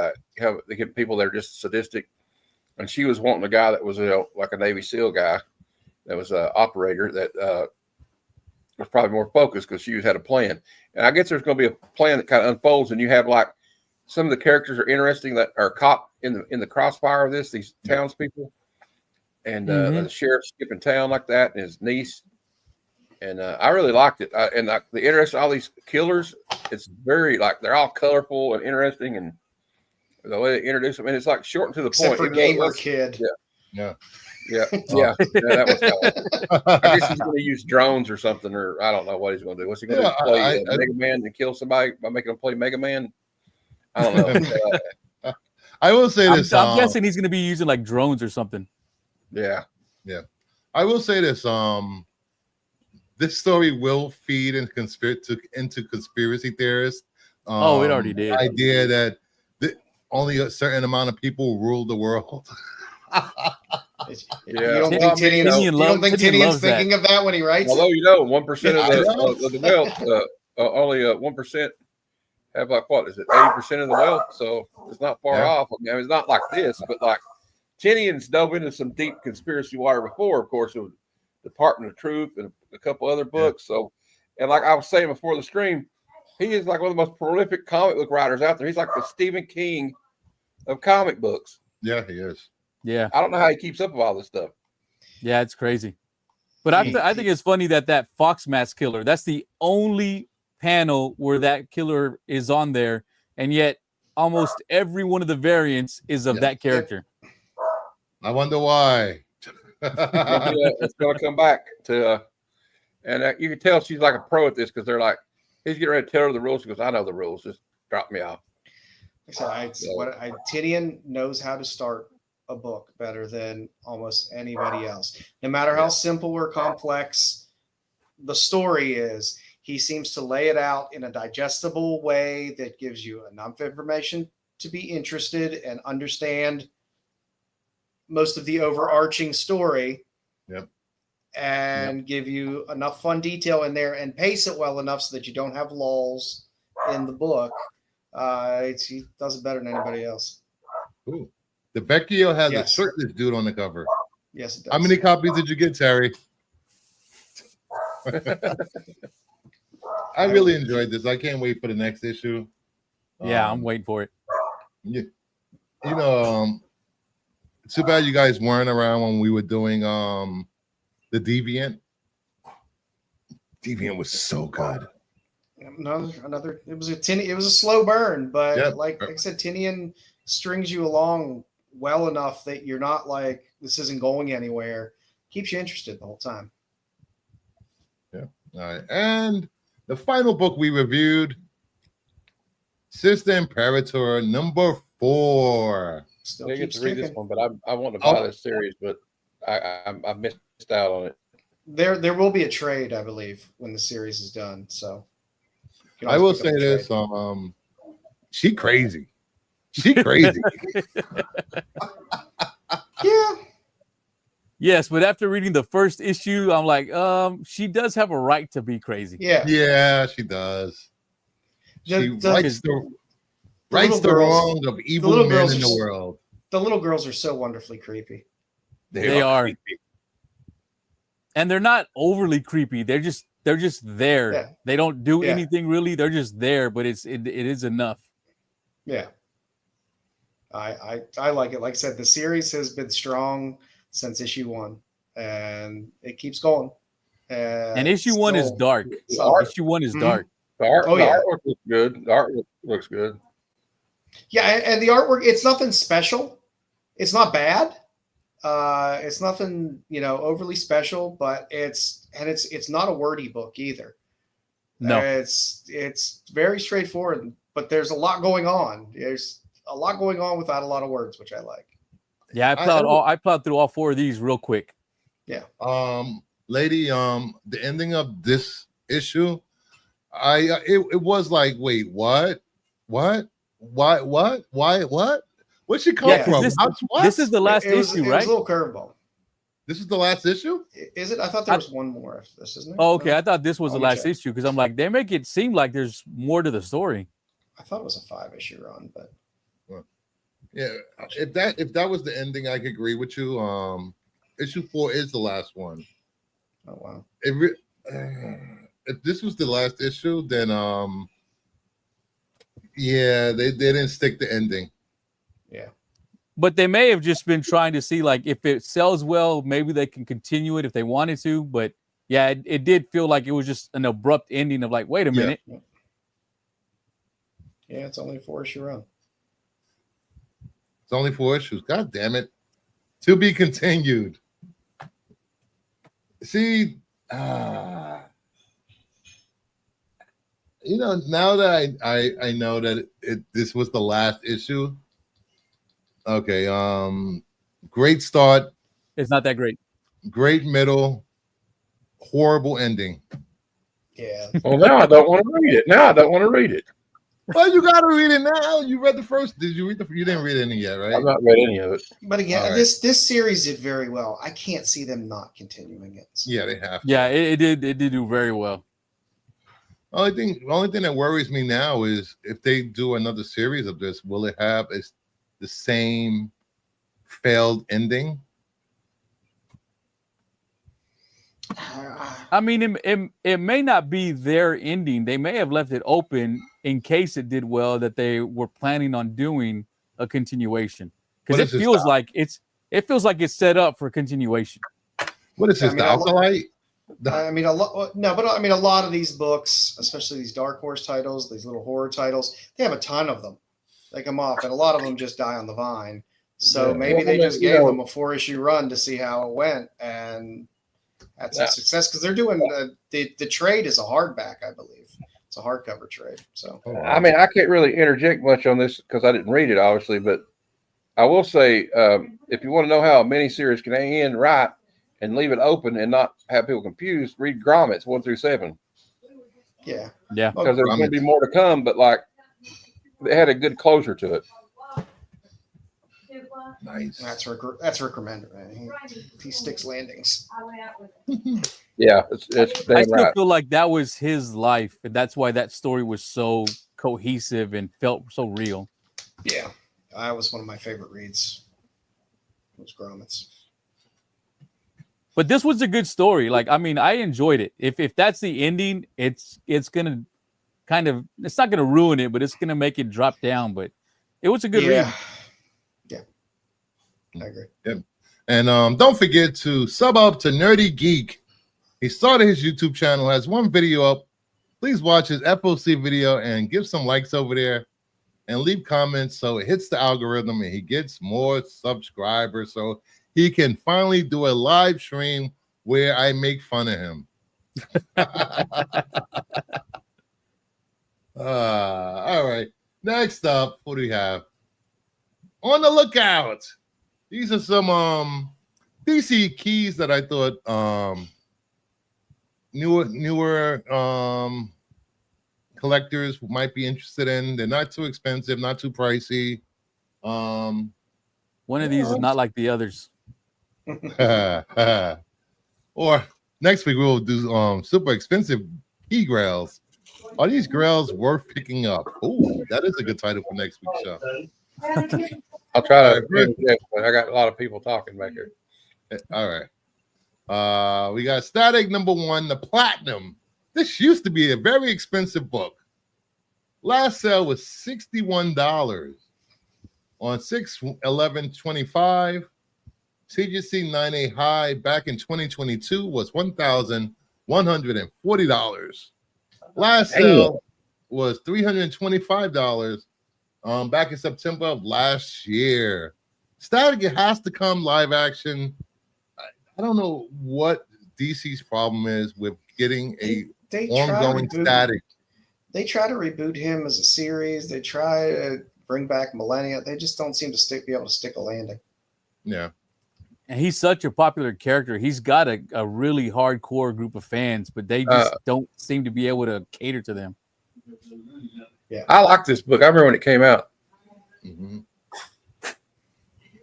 they get people that are just sadistic. And she was wanting a guy that was like a Navy SEAL guy that was an operator that was probably more focused because she had a plan. And I guess there's going to be a plan that kind of unfolds, and you have like some of the characters are interesting that are caught in the crossfire of this, these townspeople. And the sheriff skipping town like that, and his niece. And I really liked it. And the interest of all these killers, it's very like they're all colorful and interesting, and the way they introduce them, and it's like short and to the Except point. for Gamer Kid. Yeah. That was I guess he's going to use drones or something, or I don't know what he's going to do. What's he going to play Mega Man and kill somebody by making him play Mega Man? I don't know. I will say this. I'm guessing he's going to be using like drones or something. Yeah. I will say this. This story will feed into conspiracy theorists. It already did. The idea that only a certain amount of people rule the world. You don't think Tinian's thinking of that when he writes? Although 1% of the wealth, only 1% have like what is it, 80% of the wealth? So it's not far off. I mean, it's not like this, but like Tinian's dove into some deep conspiracy water before, of course, with Department of Truth and a couple other books. So, and like I was saying before the stream, he is like one of the most prolific comic book writers out there. He's like the Stephen King of comic books. Yeah, he is. Yeah. I don't know how he keeps up with all this stuff. Yeah, it's crazy. But I think it's funny that Fox Mask killer, that's the only panel where that killer is on there, and yet almost every one of the variants is of that character. I wonder why. It's going to come back to, and you can tell she's like a pro at this because they're like, he's getting ready to tell her the rules. She goes, I know the rules. Just drop me off. Tinian knows how to start a book better than almost anybody else. No matter how simple or complex the story is, he seems to lay it out in a digestible way that gives you enough information to be interested and understand most of the overarching story. And give you enough fun detail in there and pace it well enough so that you don't have lulls in the book. He does it better than anybody else. Ooh. The Vecchio has a shirtless dude on the cover. Yes, it does. How many copies did you get, Terry? I really enjoyed this. I can't wait for the next issue. Yeah, I'm waiting for it. You know, it's too bad you guys weren't around when we were doing the Deviant. Deviant was so good. Another. It was a slow burn, but like I said, Tinian strings you along well enough that you're not like this isn't going anywhere. Keeps you interested the whole time. Yeah. All right. And the final book we reviewed, Sister Imperator #4. Still I get keeps to read kicking. this one, but I want to buy this series, but I missed out on it. There will be a trade, I believe, when the series is done. So I will say this: she crazy. She crazy. Yeah. Yes, but after reading the first issue, I'm like, she does have a right to be crazy. Yeah. Yeah, she does. She rights the wrong of evil men in the world. The little girls are so wonderfully creepy. They are. Creepy. And they're not overly creepy. They're just there. Yeah. They don't do anything really. They're just there, but it is enough. Yeah. I like it. Like I said, the series has been strong since issue 1, and it keeps going. And issue 1 is dark. Issue 1 is dark. The artwork looks good. The artwork looks good. Yeah, and the artwork, it's nothing special. It's not bad. It's nothing, overly special, but it's not a wordy book either. No. It's very straightforward, but there's a lot going on. There's a lot going on without a lot of words, which I like. Yeah, I plowed through all 4 of these real quick. Yeah. Lady, the ending of this issue, it was like, wait, what? Why? Where'd she come from? This is the last issue, right? It was a little curveball. This is the last issue? Is it? I thought there was one more after this, isn't there? Oh, okay. I thought this was the last issue because I'm like, they make it seem like there's more to the story. I thought it was a 5-issue run, but yeah, if that was the ending, I could agree with you. Issue 4 is the last one. Oh wow. If this was the last issue, then yeah, they didn't stick the ending. Yeah. But they may have just been trying to see, like, if it sells well, maybe they can continue it if they wanted to. But yeah, it did feel like it was just an abrupt ending of like, wait a minute. Yeah, it's only a 4-issue run. It's only 4 issues. God damn it. To be continued. See, now that I know that this was the last issue. Okay, great start. It's not that great. Great middle. Horrible ending. Yeah. Well, now I don't want to read it. Well, you got to read it now. You read the first. Did you read you didn't read any yet, right? I've not read any of it. But again, right. This series did very well. I can't see them not continuing it. So. Yeah, they have to. Yeah, it did do very well. Only thing that worries me now is if they do another series of this, will it have the same failed ending? I mean, it may not be their ending. They may have left it open in case it did well, that they were planning on doing a continuation, because it feels like it's set up for continuation. What is this? The Alkalite? I mean, a lot of these books, especially these Dark Horse titles, these little horror titles, they have a ton of them. They come off, and a lot of them just die on the vine. So maybe they just gave them a 4-issue run to see how it went, and had some success because they're doing the trade is a hardback, I believe. It's a hardcover trade. So I mean, I can't really interject much on this because I didn't read it, obviously, but I will say, if you want to know how a miniseries can end right and leave it open and not have people confused, read Grommets 1 through 7. Yeah. Because there's going to be more to come, but like they had a good closure to it. Nice. That's Rick Remender, man. He sticks landings. Yeah, it's I still feel like that was his life, and that's why that story was so cohesive and felt so real. Yeah, that was one of my favorite reads. It was Grommets. But this was a good story. Like, I mean, I enjoyed it. If that's the ending, it's gonna kind of, it's not gonna ruin it, but it's gonna make it drop down. But it was a good read. Yeah, I agree. Yeah. And don't forget to sub up to Nerdy Geek. He started his YouTube channel, has one video up. Please watch his FOC video and give some likes over there and leave comments so it hits the algorithm and he gets more subscribers so he can finally do a live stream where I make fun of him. All right. Next up, what do we have? On the Lookout. These are some DC keys that I thought newer collectors might be interested in. They're not too expensive, not too pricey. One of these is not like the others. Or next week we'll do super expensive key grails. Are these grails worth picking up? Oh, that is a good title for next week's show. I'll try to. I got a lot of people talking back here. All right. We got Static #1, the Platinum. This used to be a very expensive book. Last sale was $61 on 6/11/25. CGC 9A high back in 2022 was $1,140. Last sale was $325 back in September of last year. Static, it has to come live action. I don't know what DC's problem is with getting a ongoing Static. They try to reboot him as a series. They try to bring back Millennia. They just don't seem to be able to stick a landing. Yeah. And he's such a popular character. He's got a really hardcore group of fans, but they just don't seem to be able to cater to them. Yeah, I like this book. I remember when it came out. Mm-hmm.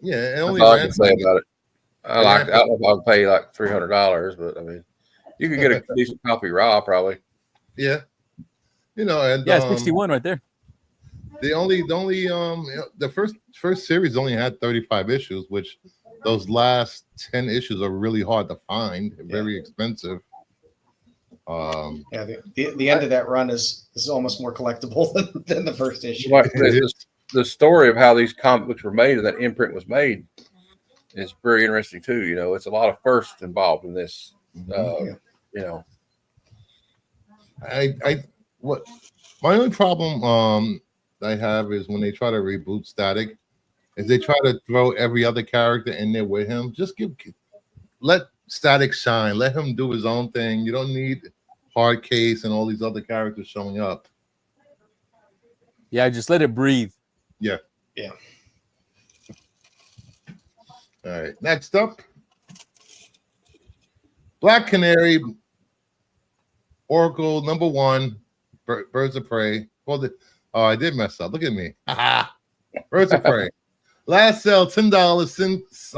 Yeah, that's all I can say about it. I like. I don't know if I would pay like $300, but I mean, you could get a decent copy raw, probably. Yeah, you know, and 61 right there. The first series only had 35 issues, which those last 10 issues are really hard to find, very expensive. The end of that run is almost more collectible than the first issue. Like the story of how these comic books were made and that imprint was made is very interesting too. You know, it's a lot of firsts involved in this. You know, what my only problem I have is when they try to reboot Static, is they try to throw every other character in there with him. Just let Static shine. Let him do his own thing. You don't need Hard Case and all these other characters showing up. Yeah, just let it breathe. Yeah. Yeah. All right. Next up, Black Canary, Oracle #1, Birds of Prey. Well, I did mess up. Look at me. Birds of Prey. Last sale $10 since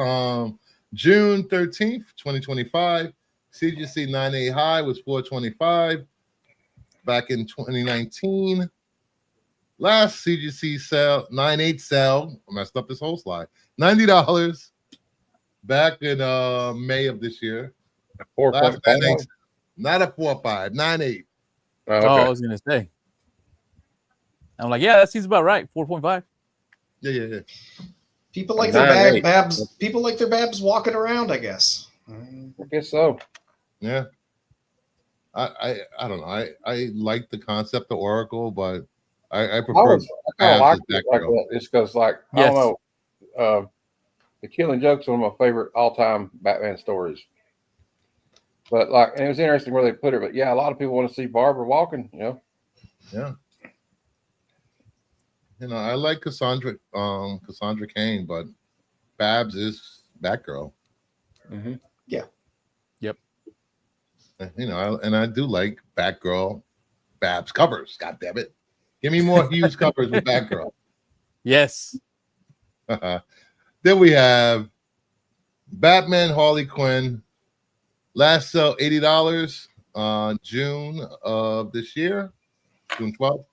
June 13th, 2025. CGC 9A high was $425 back in 2019. Last CGC sale, 9/8 sale. I messed up this whole slide. $90 back in May of this year. 4.5. Not a 4.5, 9/8. Oh, okay. I was gonna say. I'm like, yeah, that seems about right. 4.5. Yeah. People like their babs. People like their babs walking around, I guess. I guess so. Yeah. I don't know. I like the concept of Oracle, but I I prefer kind of Babs like as it like Batgirl. that. It's because, like, I Yes. don't know, The Killing Joke's one of my favorite all-time Batman stories. But like, and it was interesting where they put it. But yeah, a lot of people want to see Barbara walking. You know. Yeah. I like Cassandra Cain, but Babs is Batgirl. Mm-hmm. Yeah. Yep. And I do like Batgirl Babs covers. God damn it. Give me more Hughes covers with Batgirl. Yes. Then we have Batman Harley Quinn. Last sale $80 June of this year, June 12th.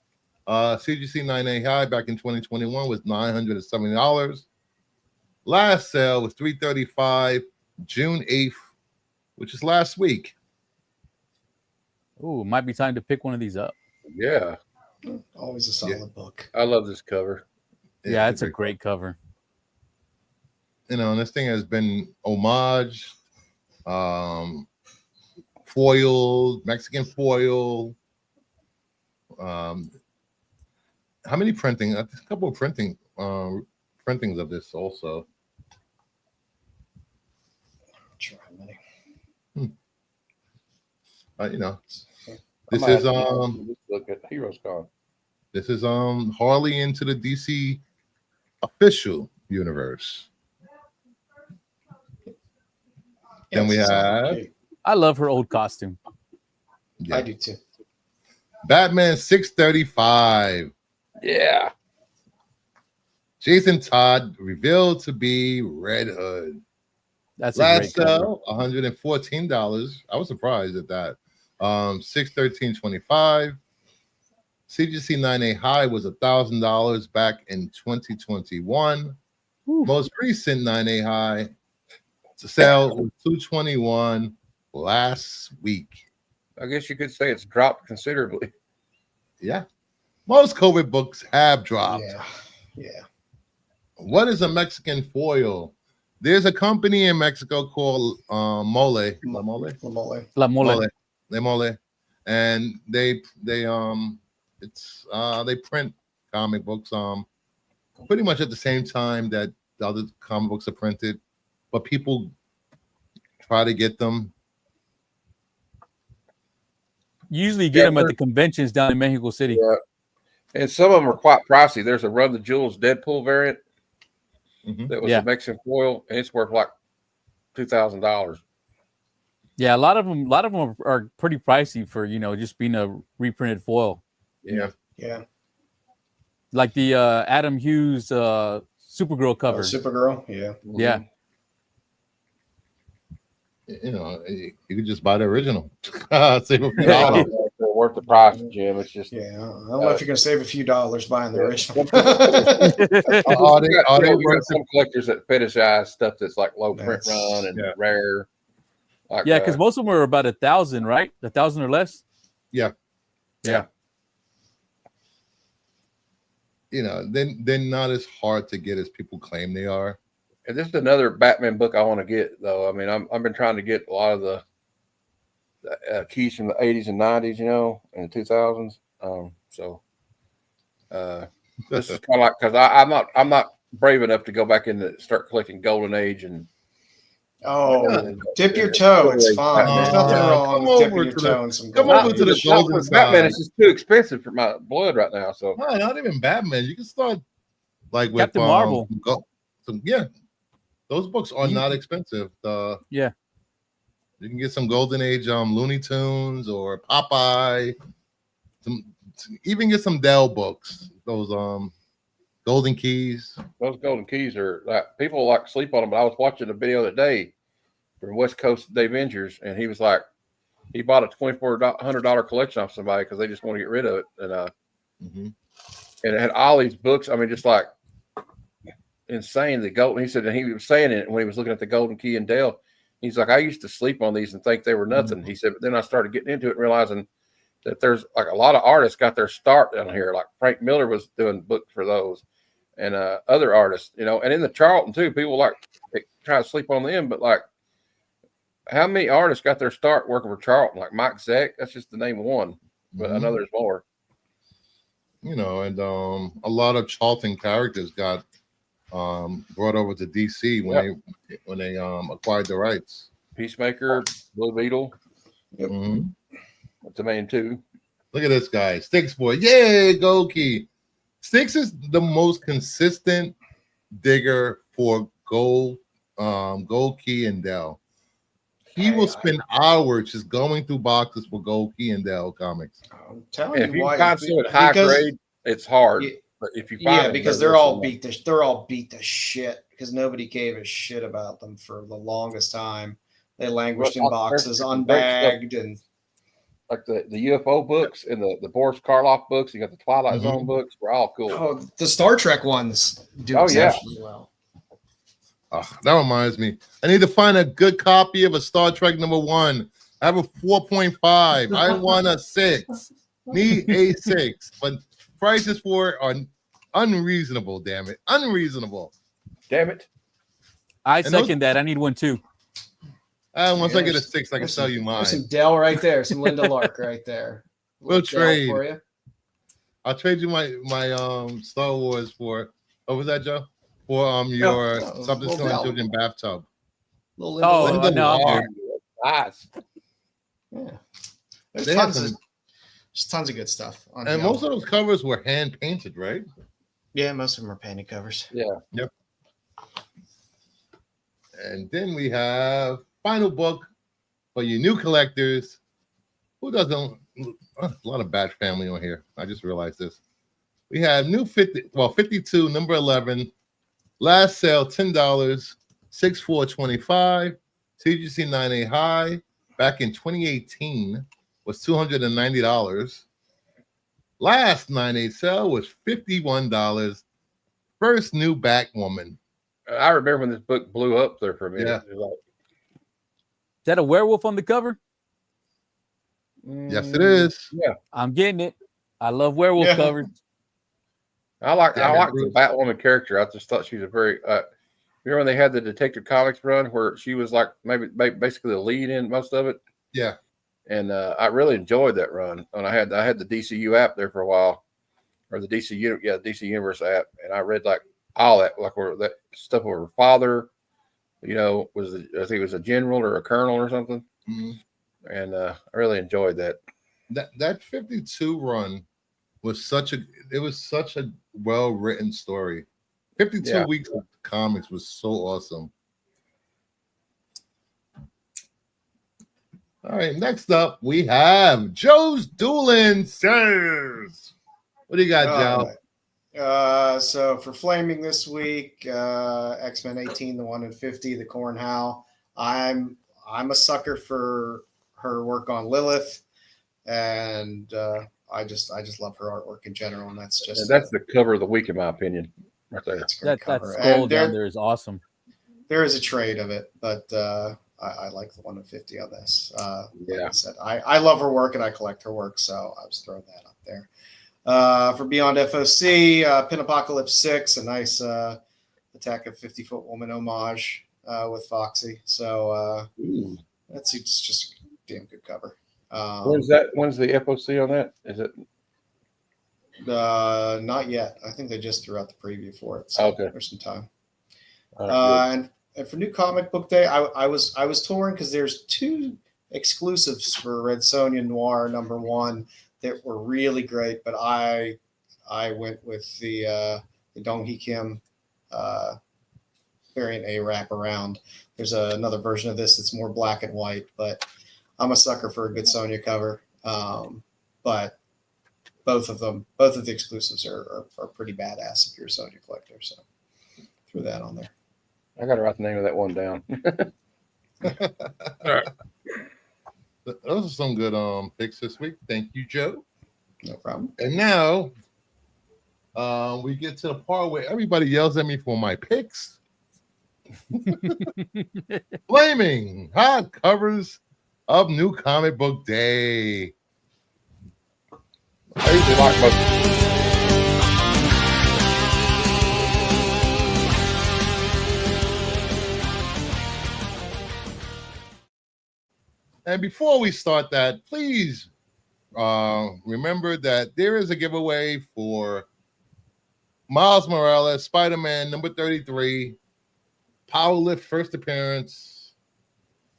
CGC 9A high back in 2021 was $970. Last sale was $335 June 8th, which is last week. Ooh, might be time to pick one of these up. Yeah. Always a solid book. I love this cover. Yeah, it's a great cover. And this thing has been homage, foil, Mexican foil. How many printing? A couple of printings of this also. Sure, how many? This is look at Heroes Con. This is Harley into the DC official universe. Then we have. I love her old costume. Yeah. I do too. Batman 635. Yeah. Jason Todd revealed to be Red Hood. That's last sale, $114. I was surprised at that. 613.25. CGC 9A high was $1,000 back in 2021. Ooh. Most recent 9A high to sale was $221 last week. I guess you could say it's dropped considerably. Yeah. Most COVID books have dropped. Yeah. What is a Mexican foil? There's a company in Mexico called Mole. And they print comic books pretty much at the same time that the other comic books are printed, but people try to get them. You usually get them at the conventions down in Mexico City. Yeah. And some of them are quite pricey. There's a Run the Jewels Deadpool variant that was a Mexican foil, and it's worth like $2,000. Yeah, a lot of them are pretty pricey for just being a reprinted foil. Yeah. Like the Adam Hughes Supergirl cover. Supergirl, yeah. Yeah. You could just buy the original. Save a few dollars. Worth the price, Jim. It's just I don't know if you're gonna save a few dollars buying the original. We got some collectors that fetishize stuff that's like low print run and rare. Like, because most of them are about 1,000, right? 1,000 or less. Yeah. They're not as hard to get as people claim they are. And this is another Batman book I want to get, though. I mean, I've been trying to get a lot of the keys from the 80s and 90s, and the 2000s. This is kind of like, because I'm not brave enough to go back in and start collecting Golden Age and. Dip your toe. It's fine. There's nothing wrong with dipping your toe in some Come over to the golden side. Batman is just too expensive for my blood right now. So no, not even Batman. You can start like with Captain Marvel. Those books are not expensive. You can get some Golden Age Looney Tunes or Popeye. Even get some Dell books. Those Golden Keys. Those Golden Keys are like people like sleep on them. But I was watching a video the other day from West Coast Dave Ventures, and he was like, he bought a $2,400 collection off somebody because they just want to get rid of it, and and it had all these books. I mean, just like insane. The Golden. He said, and he was saying it when he was looking at the Golden Key and Dale. He's like, I used to sleep on these and think they were nothing. He said, but then I started getting into it and realizing that there's like a lot of artists got their start down here. Like Frank Miller was doing books for those, and other artists, and in the Charlton too, people like they try to sleep on them, but like how many artists got their start working for Charlton? Like Mike Zeck, that's just the name of one, but I know there's more. You know, and a lot of Charlton characters got brought over to DC when they acquired the rights. Peacemaker, Blue Beetle. Yep. That's the main two. Look at this guy, Sticks boy. Yay, Gold Key. Sticks is the most consistent digger for Gold Key and Dell. He will spend hours just going through boxes for Gold Key and Dell comics. I'm telling If you why. you find something at high grade, it's hard. But if you find because they're all beat to shit because nobody gave a shit about them for the longest time. They languished in boxes, unbagged, and like the UFO books and the Boris Karloff books. You got the Twilight Zone books. Were all cool. Oh, the Star Trek ones do exceptionally well. That reminds me. I need to find a good copy of a Star Trek #1. I have a 4.5. I want a 6. Need a 6. But prices for it are unreasonable, damn it. Unreasonable. Damn it. I second that. I need one too. Once I get a 6, I can sell you mine. There's some Dell right there. Some Linda Lark right there. We'll trade. For you. I'll trade you my Star Wars for, what was that, Joe? For your something still in bathtub. No. Nice. Yeah. There's tons of good stuff. And most of those covers were hand painted, right? Yeah, most of them are painted covers. Yeah. Yep. And then we have final book for you new collectors. Who doesn't? A lot of Batch family on here. I just realized this. We have new 52, number 11. Last sale $10, 6/4/25. CGC 9A high back in 2018 was $290. Last 9A sale was $51. First new Batwoman. I remember when this book blew up there for a minute. Yeah. Like, Is that a werewolf on the cover? Yes, it is. Yeah, I'm getting it. I love werewolf covers. I like the Batwoman character. I just thought she was a very. Remember when they had the Detective Comics run where she was like maybe basically the lead in most of it. Yeah, and I really enjoyed that run. And I had the DCU app there for a while, or the DC Universe app, and I read like all that, like where that stuff with her father, you know, I think it was a general or a colonel or something. And I really enjoyed that. That 52 run was such a well-written story. 52 weeks of comics was so awesome. All right, next up we have Joe's Dueling Sirs. What do you got, Joe? So for Flaming this week, X-Men 18, the 1 in 50, the Corn Howl. I'm a sucker for her work on Lilith, and I just love her artwork in general, and that's the cover of the week in my opinion, right there. That skull down there is awesome. There is a trade of it, but I like the 1 in 50 on this. Like I said, I love her work and I collect her work, so I was throwing that up there. For Beyond FOC, Pin Apocalypse 6, a nice Attack of 50-Foot Woman homage with Foxy. So it's just a damn good cover. When's the FOC on that? Is it? Not yet. I think they just threw out the preview for it. So there's some time. And for New Comic Book Day, I was torn because there's 2 exclusives for Red Sonja Noir #1 that were really great, but I went with the Dong Hee Kim variant A wraparound. There's another version of this that's more black and white, but I'm a sucker for a good Sonja cover. But both of the exclusives are pretty badass if you're a Sonja collector. So threw that on there. I got to write the name of that one down. All right. Those are some good picks this week. Thank you, Joe. No problem. And now we get to the part where everybody yells at me for my picks. Flaming hot covers of New Comic Book Day. I usually like most. And before we start that, please remember that there is a giveaway for Miles Morales, Spider-Man number 33, Powerlift first appearance.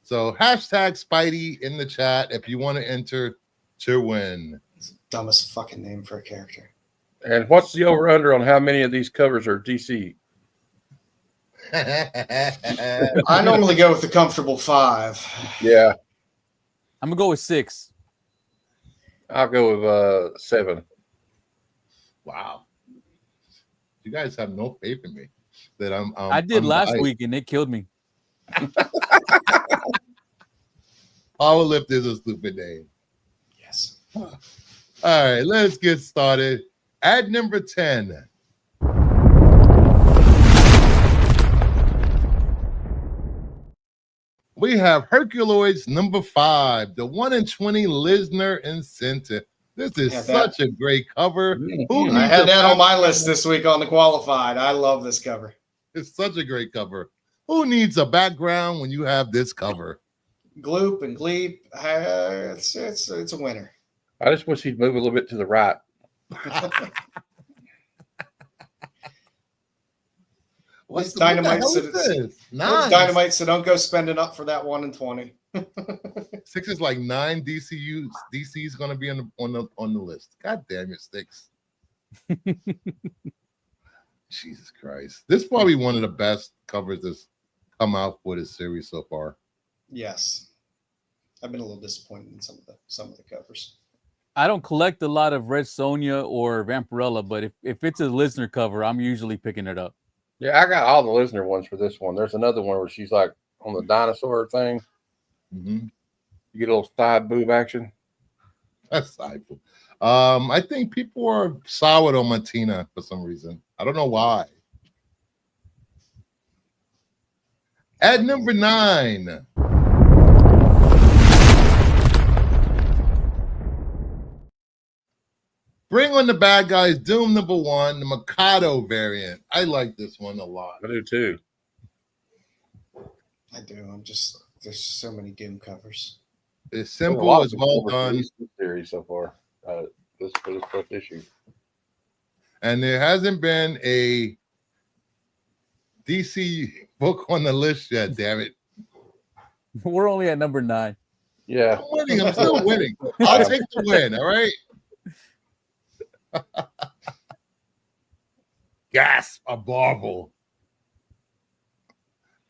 So hashtag Spidey in the chat if you want to enter to win. It's the dumbest fucking name for a character. And what's the over-under on how many of these covers are DC? I normally go with the comfortable 5. Yeah. I'm gonna go with 6. I'll go with 7. Wow. You guys have no faith in me. That I did last week and it killed me. Powerlift is a stupid name. Yes. All right, let's get started. At number 10. We have Herculoids number 5, the 1 in 20 Lisner incentive. This is such a great cover. I had that on my list this week on the qualified. I love this cover. It's such a great cover. Who needs a background when you have this cover? Gloop and Gleep. It's a winner. I just wish he'd move a little bit to the right. What's Dynamite? Nine. Dynamite, so don't go spending up for that 1 in 20. 6 is like 9 DCUs. DC is going to be on the list. God damn it, Sticks. Jesus Christ. This is probably one of the best covers that's come out for this series so far. Yes. I've been a little disappointed in some of the covers. I don't collect a lot of Red Sonja or Vampirella, but if it's a Lisner cover, I'm usually picking it up. Yeah, I got all the Lisner ones for this one. There's another one where she's like on the dinosaur thing. Mm-hmm. You get a little side boob action. That's side boob. I think people are sour on Martina for some reason. I don't know why. At number 9. Bring on the bad guys. Doom number 1, the Mikado variant. I like this one a lot. I do too. I do. There's so many Doom covers. It's simple, it's well done. Series so far. This first issue. And there hasn't been a DC book on the list yet, damn it. We're only at number 9. Yeah. I'm winning. I'm still winning. I'll take the win, all right? Gasp, a bauble.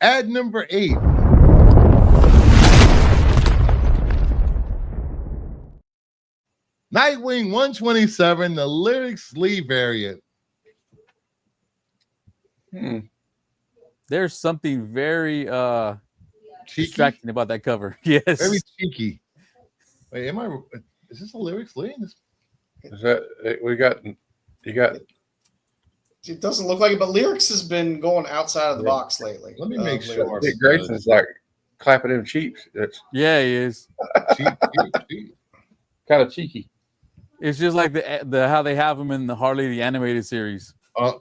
At number 8. Nightwing 127, the Lyrics Lee variant. There's something very Cheeky? distracting about that cover. Yes. Very cheeky. Wait, is this a Lyrics Lee? Is that you got? It doesn't look like it, but Lyrics has been going outside of the box lately. Let me make sure. Dick Grayson's like clapping him cheeks. Yeah, he is. Cheap. Kind of cheeky. It's just like the how they have him in the Harley the animated series.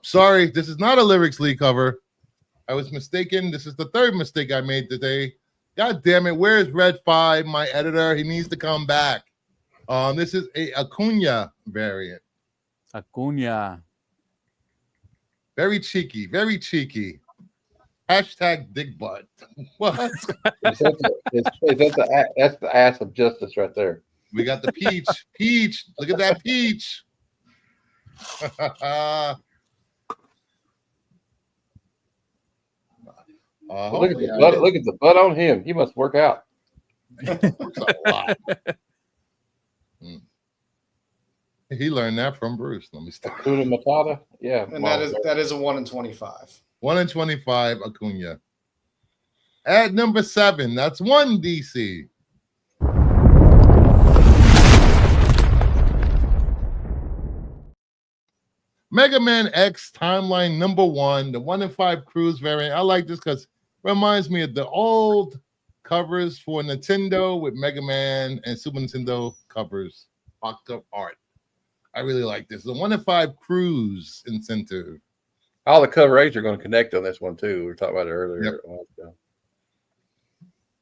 Sorry, this is not a Lyrics Lee cover. I was mistaken. This is the 3rd mistake I made today. God damn it. Where's Red 5, my editor? He needs to come back. This is a Acuna variant. Acuna. Very cheeky. Very cheeky. Hashtag dick butt. What? That's the ass of justice right there. We got the peach. Peach. Look at that peach. Look at the butt on him. He must work out. A lot. He learned that from Bruce. Let me stop. Acuna Matata. Yeah. And that is a 1 in 25. 1 in 25, Acuna. At number 7, that's 1 DC. Mega Man X Timeline number 1, the 1 in 5 Cruise variant. I like this because it reminds me of the old covers for Nintendo with Mega Man and Super Nintendo covers, mocked up art. I really like this. The 1 in 5 Cruise incentive. All the cover A's are going to connect on this one too. We were talking about it earlier. Yep.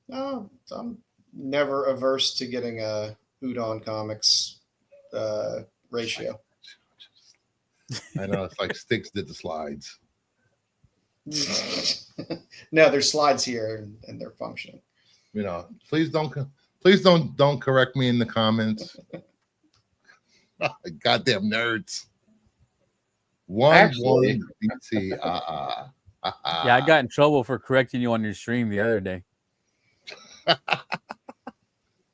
No, I'm never averse to getting a Udon Comics ratio. I know it's like Sticks did the slides. No, there's slides here and they're functioning. You know, please don't correct me in the comments. Goddamn nerds. Actually, BT. Yeah, I got in trouble for correcting you on your stream the other day.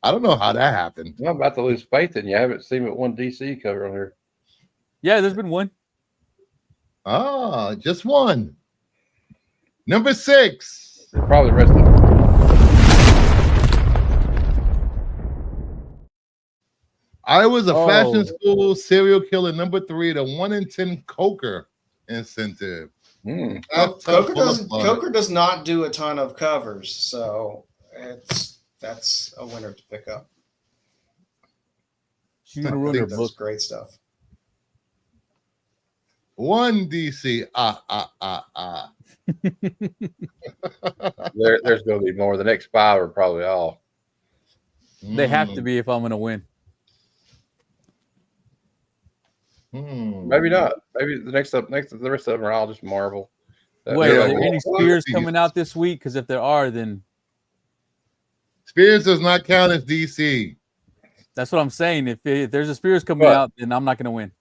I don't know how that happened. I'm about to lose faith in you. I haven't seen but one DC cover on here. Yeah, there's been one. Ah, just one. Number 6. There's probably the rest of them. I was a fashion school serial killer. Number 3, the 1 in 10 Coker incentive. Coker does not do a ton of covers, so that's a winner to pick up. She's gonna ruin her book. That's great stuff. 1 DC. There's going to be more. The next 5 are probably all. They have to be if I'm gonna win. Maybe not. Maybe the rest of them are all just Marvel. Wait, are there any Spears coming out this week? Because if there are, then Spears does not count as DC. that's what I'm saying. If there's a Spears coming out, then I'm not gonna win.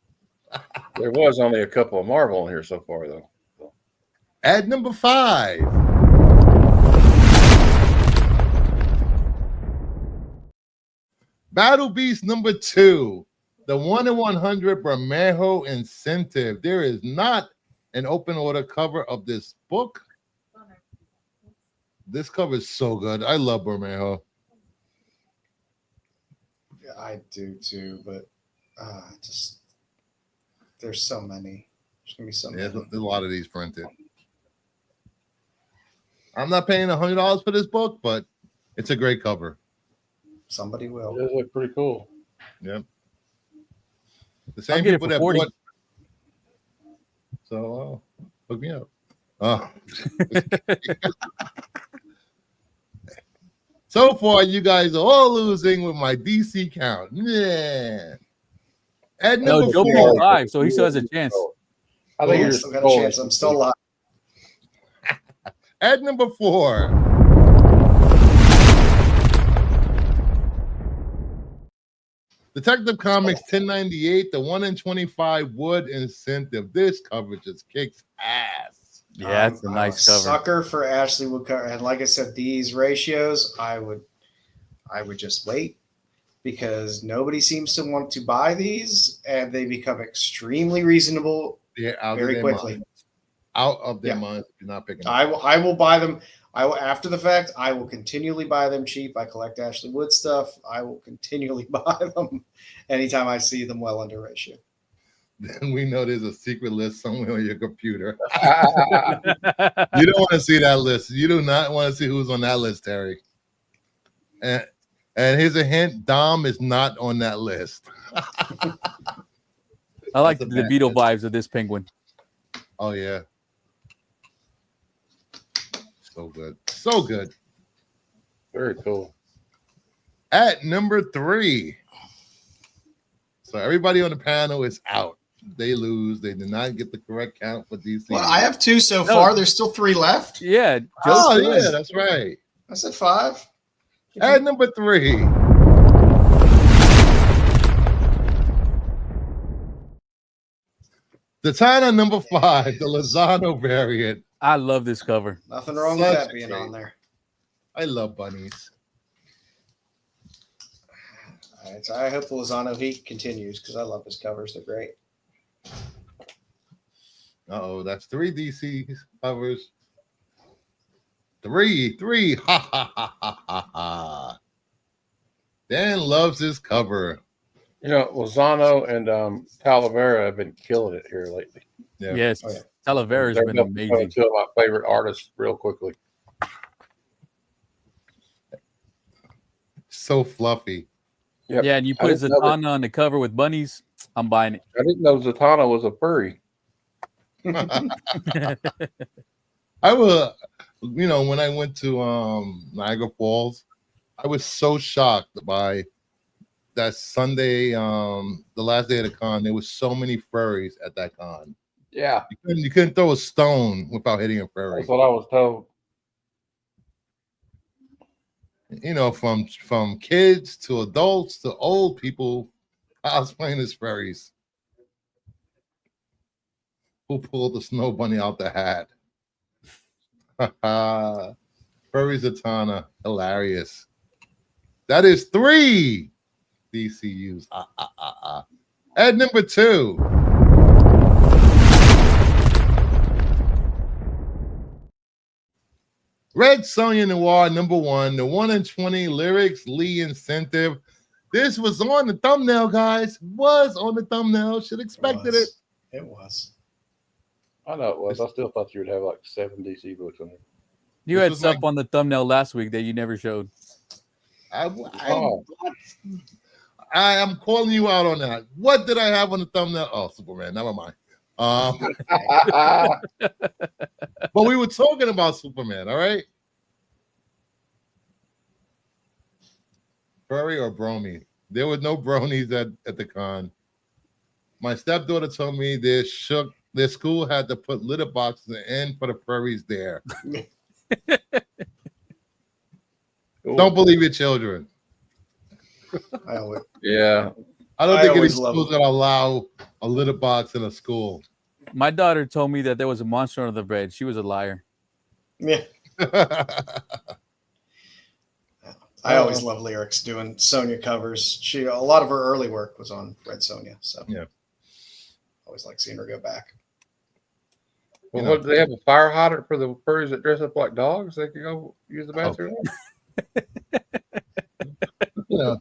There was only a couple of Marvel in here so far, though. At number 5. Battle Beast number 2. The 1 in 100 Bermejo incentive. There is not an open order cover of this book. This cover is so good. I love Bermejo. Yeah, I do too, but just there's so many. There's gonna be so many. There's a lot of these printed. I'm not paying $100 for this book, but it's a great cover. Somebody will. Those look pretty cool. Yep. The same people that 40. bought. So hook me up. Oh. So far, you guys are all losing with my DC count. Yeah. At number Joe 4. 5, so he still has a chance. I think you're still got a chance. I'm still alive. At number 4. Detective Comics 1098, the 1 in 25 Wood incentive. This cover just kicks ass. Yeah, it's a nice cover. Sucker for Ashley Wood cover, and like I said, these ratios, I would just wait because nobody seems to want to buy these, and they become extremely reasonable very quickly. Out of their minds if you're not picking them. I will buy them. I will, after the fact, I will continually buy them cheap. I collect Ashley Wood stuff. I will continually buy them anytime I see them well under ratio. Then we know there's a secret list somewhere on your computer. You don't want to see that list. You do not want to see who's on that list, Terry. And here's a hint: Dom is not on that list. I like the Beetle vibes of this penguin. Oh yeah. So good. So good. Very cool. At number 3. So everybody on the panel is out. They lose. They did not get the correct count for DC. Well, I have 2 so far. There's still 3 left. Yeah. Yeah, that's right. I said 5. At number 3. The China number 5, the Lozano variant. I love this cover. Nothing wrong with that being on there. I love bunnies. All right, so I hope the Lozano heat continues because I love his covers. They're great. Uh-oh, that's 3 DC covers. 3. Ha, ha, ha, ha, ha, ha. Dan loves his cover. You know, Lozano and Talavera have been killing it here lately. Yeah. Yes. Oh, yeah. Talavera's been amazing. 2 of my favorite artists real quickly. So fluffy. Yep. Yeah, and you put Zatanna on the cover with bunnies, I'm buying it. I didn't know Zatanna was a furry. I will, when I went to Niagara Falls, I was so shocked by that Sunday, the last day of the con. There was so many furries at that con. Yeah, You couldn't throw a stone without hitting a furry. that's what I was told. You know, from kids to adults to old people cosplaying as furries. Who pulled the snow bunny out the hat? Furry Zatanna, hilarious. That is 3 DCUs. At number 2. Red Sonja Noir, number 1, the 1 in 20 lyrics, Lee incentive. This was on the thumbnail, guys. Was on the thumbnail. Should expected it. It was. I know it was. I still thought you would have like 7 DC books on there. You had stuff on the thumbnail last week that you never showed. I am calling you out on that. What did I have on the thumbnail? Oh, Superman. Never mind. But we were talking about Superman, all right? Furry or brony? There was no bronies at the con. My stepdaughter told me their school had to put litter boxes in for the furries there. Don't believe your children. Yeah. I don't think any school's gonna allow a litter box in a school. My daughter told me that there was a monster under the bed. She was a liar. Yeah. I always love lyrics doing Sonya covers. A lot of her early work was on Red Sonja, so yeah. Always like seeing her go back. Well, what, do they have a fire hydrant for the furries that dress up like dogs? They can go use the bathroom. You know,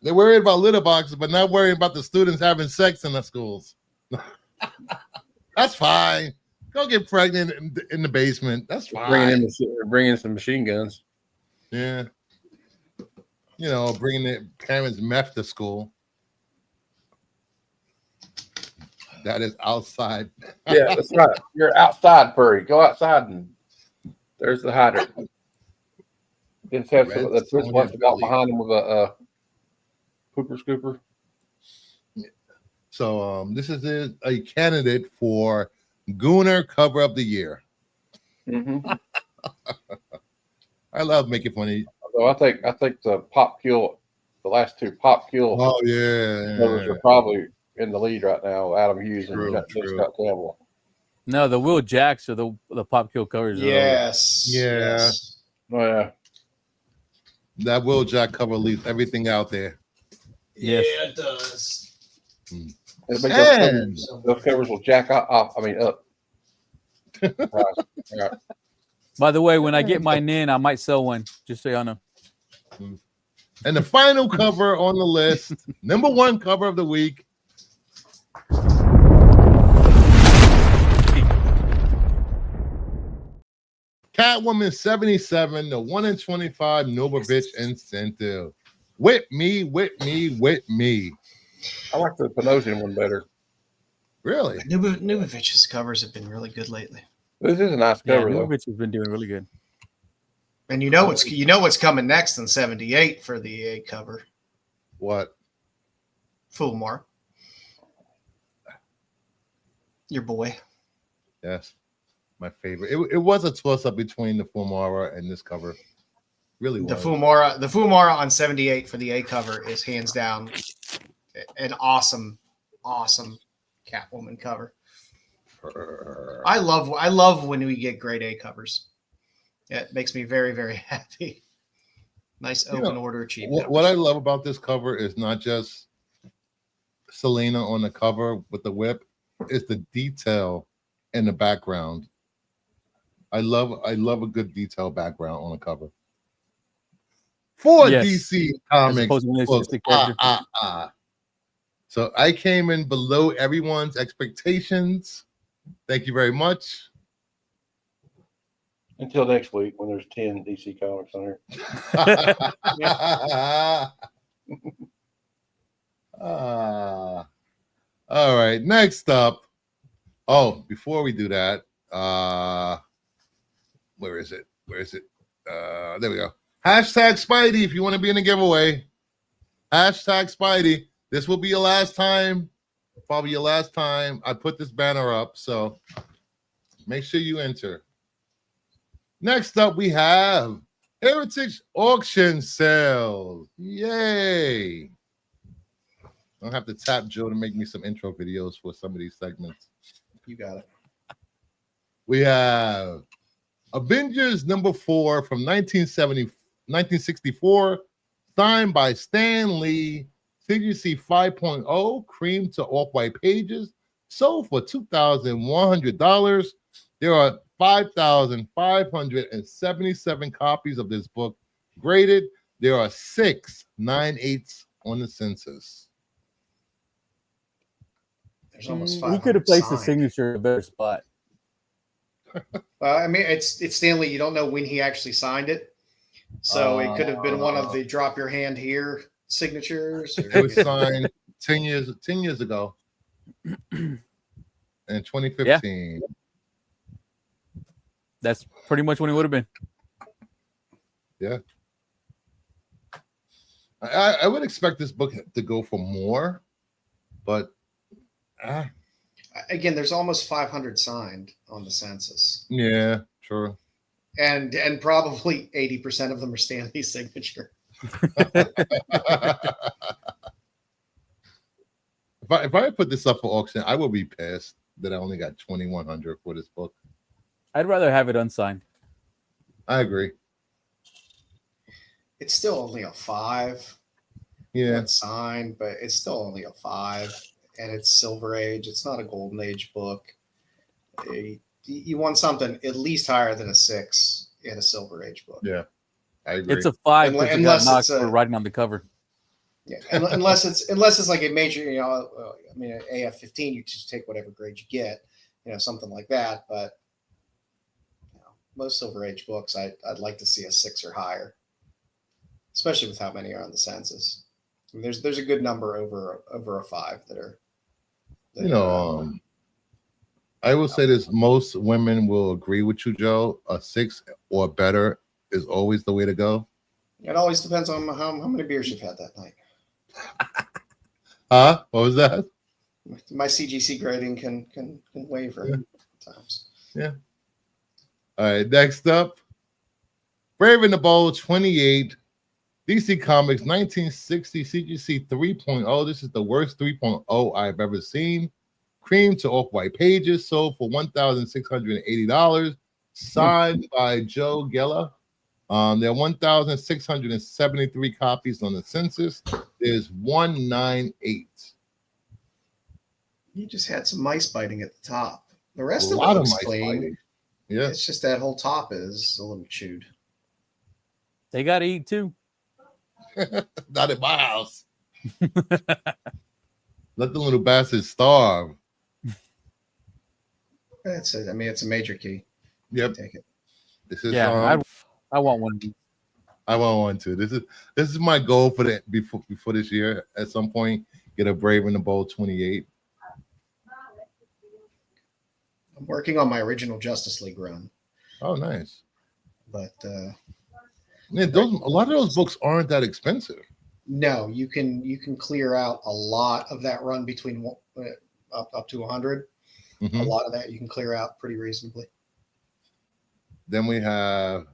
they're worried about litter boxes, but not worried about the students having sex in the schools. That's fine. Go get pregnant in the basement. That's fine. Bringing in some machine guns. Yeah. You know, bringing the parents' meth to school. That is outside. Yeah, that's right. You're outside, furry. Go outside and there's the hydrant. Just have some, the principal got behind him with a pooper scooper. So this is a candidate for Gooner cover of the year. Mm-hmm. I love making funny. So I think the Pop Kill, the last 2 Pop Kill. Oh yeah, covers are probably in the lead right now. Adam Hughes and Scott Campbell. No, the Will Jacks are the Pop Kill covers. Yes. Yes. Oh yeah. That Will Jack cover leaves everything out there. Yes. Yeah, it does. And those covers will jack off. I mean, up. Right. By the way, when I get mine in, I might sell one. Just so y'all know. And the final cover on the list, number 1 cover of the week. Catwoman 77, the 1 in 25 Novovich incentive. Whip me. I like the Panosian one better. Really? Nubovich's covers have been really good lately. This is a nice cover, though. Novovich has been doing really good. And you know what's coming next in 78 for the EA cover. What? Fulmar. Your boy. Yes. My favorite. It was a toss-up between the Fulmara and this cover. Really was. The Fulmara on 78 for the A cover is hands down an awesome Catwoman cover. I love when we get great A covers. It makes me very, very happy. Nice open order cheap. What I love about this cover is not just Selena on the cover with the whip, it's the detail in the background. I love a good detail background on a cover. For DC Comics. So I came in below everyone's expectations. Thank you very much. Until next week when there's 10 DC comics on here. All right. Next up. Oh, before we do that, where is it? There we go. Hashtag Spidey if you want to be in the giveaway. Hashtag Spidey. This will be your last time. Probably your last time I put this banner up. So make sure you enter. Next up, we have Heritage Auction Sales. Yay. I'll have to tap Joe to make me some intro videos for some of these segments. You got it. We have Avengers #4 from 1964, signed by Stan Lee, CGC 5.0, cream to off-white pages, sold for $2,100. There are 5,577 copies of this book graded. There are 6 9/8 on the census. There's almost 500 You could have placed the signed. signature in a better spot. Well, I mean, it's Stanley. You don't know when he actually signed it, so it could have been one of the drop your hand here signatures. It was signed 10 years ago in 2015. Yeah. That's pretty much when it would have been. Yeah. I would expect this book to go for more, but again, there's almost 500 signed on the census. yeah, true. And probably 80% of them are Stanley's signature. If I put this up for auction, I would be pissed that I only got 2,100 for this book. I'd rather have it unsigned. I agree. It's still only a 5. Yeah. It's signed, but it's still only a 5. And it's Silver Age. It's not a Golden Age book. You want something at least higher than a 6 in a Silver Age book. Yeah, I agree. It's a 5 because it got Unless knocked it's for writing on the cover. Yeah, unless it's like a major, I mean, an AF-15, you just take whatever grade you get, something like that. But most Silver Age books, I'd like to see a 6 or higher, especially with how many are on the census. I mean, there's a good number over a 5 that are. I will say this: most women will agree with you, Joe. A 6 or better is always the way to go. It always depends on how many beers you've had that night. What was that? My CGC grading can waver times. Yeah. All right. Next up, Brave and the Bold 28, DC Comics 1960 CGC 3.0. This is the worst 3.0 I've ever seen. Cream to off-white pages, sold for $1,680. Signed by Joe Geller. There are 1,673 copies on the census. There's 198. You just had some mice biting at the top. The rest A of lot it of looks mice clean. biting. Yeah. It's just that whole top is a little chewed. They got to eat too. Not at my house. Let the little bastards starve. That's it. I mean, it's a major key. Yep. Take it. This is Yeah, I want one of these. I want one too. This is my goal for that before this year. At some point, get a Brave and the Bold 28. I'm working on my original Justice League run, Oh, nice. but Yeah, a lot of those books aren't that expensive. no, you can clear out a lot of that run between up to 100. Mhm. A lot of that you can clear out pretty reasonably. Then we have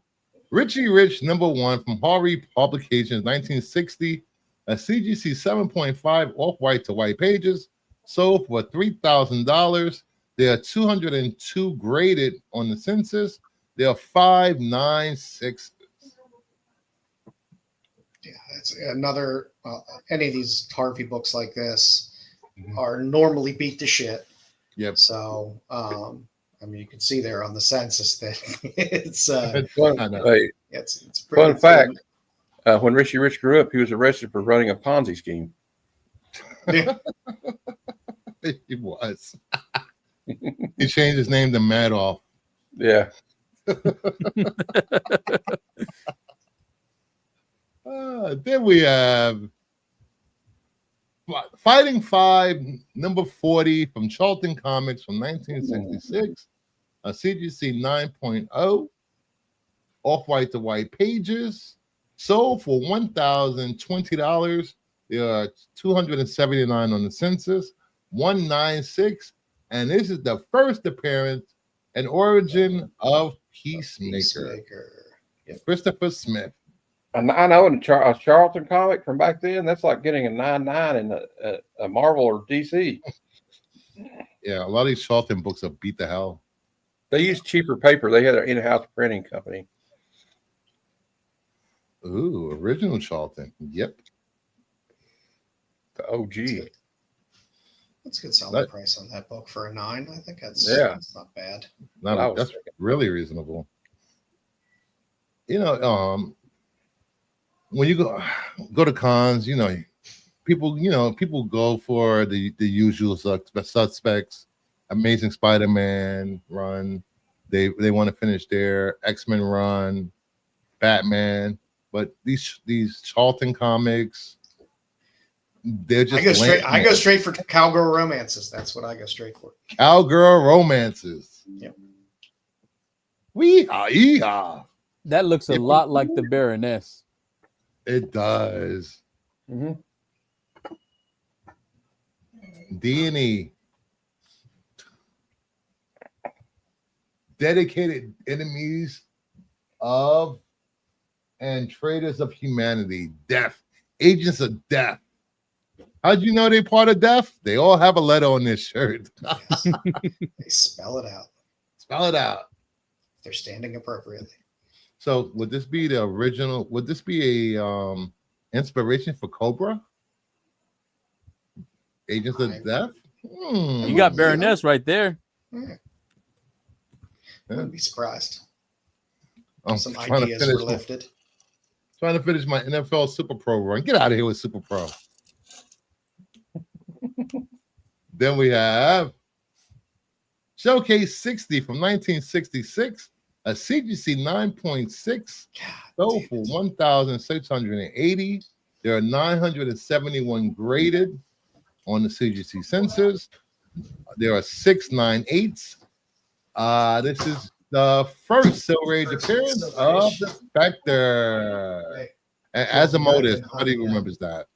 Richie Rich #1 from Harvey Publications 1960, a CGC 7.5 off-white to white pages, sold for $3,000. There are 202 graded on the census. There are 596. Yeah, that's another. Any of these Harvey books like this are normally beat to shit. Yep. So, I mean, you can see there on the census that it's pretty Fun fact: when Richie Rich grew up, he was arrested for running a Ponzi scheme. Yeah. He was. He changed his name to Madoff. Yeah. Then we have Fighting 5, #40 from Charlton Comics from 1966, a CGC 9.0, off-white to white pages. Sold for $1,020. There are 279 on the census, 196. And this is the first appearance and origin of Peacemaker. Yep. Christopher Smith. And I know in a Charlton comic from back then, that's like getting a 9.9 in a Marvel or DC. Yeah, a lot of these Charlton books are beat the hell. They used cheaper paper. They had an in-house printing company. Ooh, original Charlton. Yep. The OG. That's a good selling price on that book for a 9. I think that's not bad. That's really reasonable. You know, when you go to cons, you know, people go for the usual suspects. Amazing Spider-Man run. They want to finish their X-Men run, Batman. But these Charlton comics, they're just I go straight for cowgirl romances. That's what I go straight for. Cowgirl romances. Yep. Wee-haw. That looks a lot like the Baroness. It does. Mm-hmm. D&E. Dedicated enemies of and traitors of humanity. Death. Agents of death. How'd you know they part of death? They all have a letter on their shirt. Yes. They spell it out. Spell it out. They're standing appropriately. So would this be the original? Would this be a inspiration for Cobra? Agents of Death? You got Baroness right there. Wouldn't be surprised. Some trying ideas were lifted. Trying to finish my NFL Super Pro run. Get out of here with Super Pro. Then we have Showcase 60 from 1966, a CGC 9.6, sold for $1,680. There are 971 graded on the CGC sensors. There are 698s. This is the first Silver Age appearance of the Spectre. And Azimuth, nobody remembers that.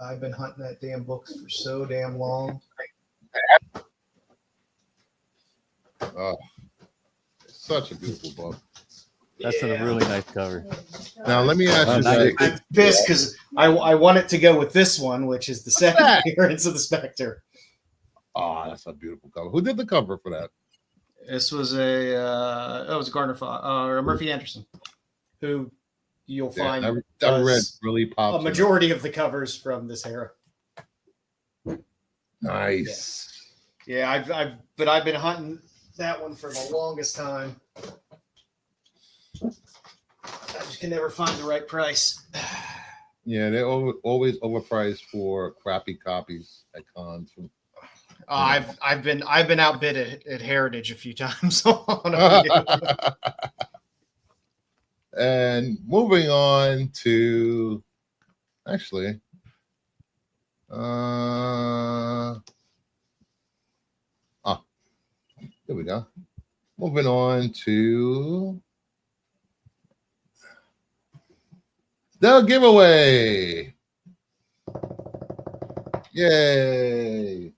I've been hunting that damn book for so damn long. Oh, such a beautiful book. That's a really nice cover. Now let me ask you. I'm pissed because I want it to go with this one, which is the second appearance of the Spectre. Oh, that's a beautiful cover. Who did the cover for that? This was it was Gardner or Murphy Anderson, who you'll find that red really pops. A majority of the covers from this era. Nice. Yeah, I've been hunting that one for the longest time. I just can never find the right price. Yeah, they're always overpriced for crappy copies at cons. I've been outbid at Heritage a few times. And moving on to actually, there we go. Moving on to the giveaway. Yay.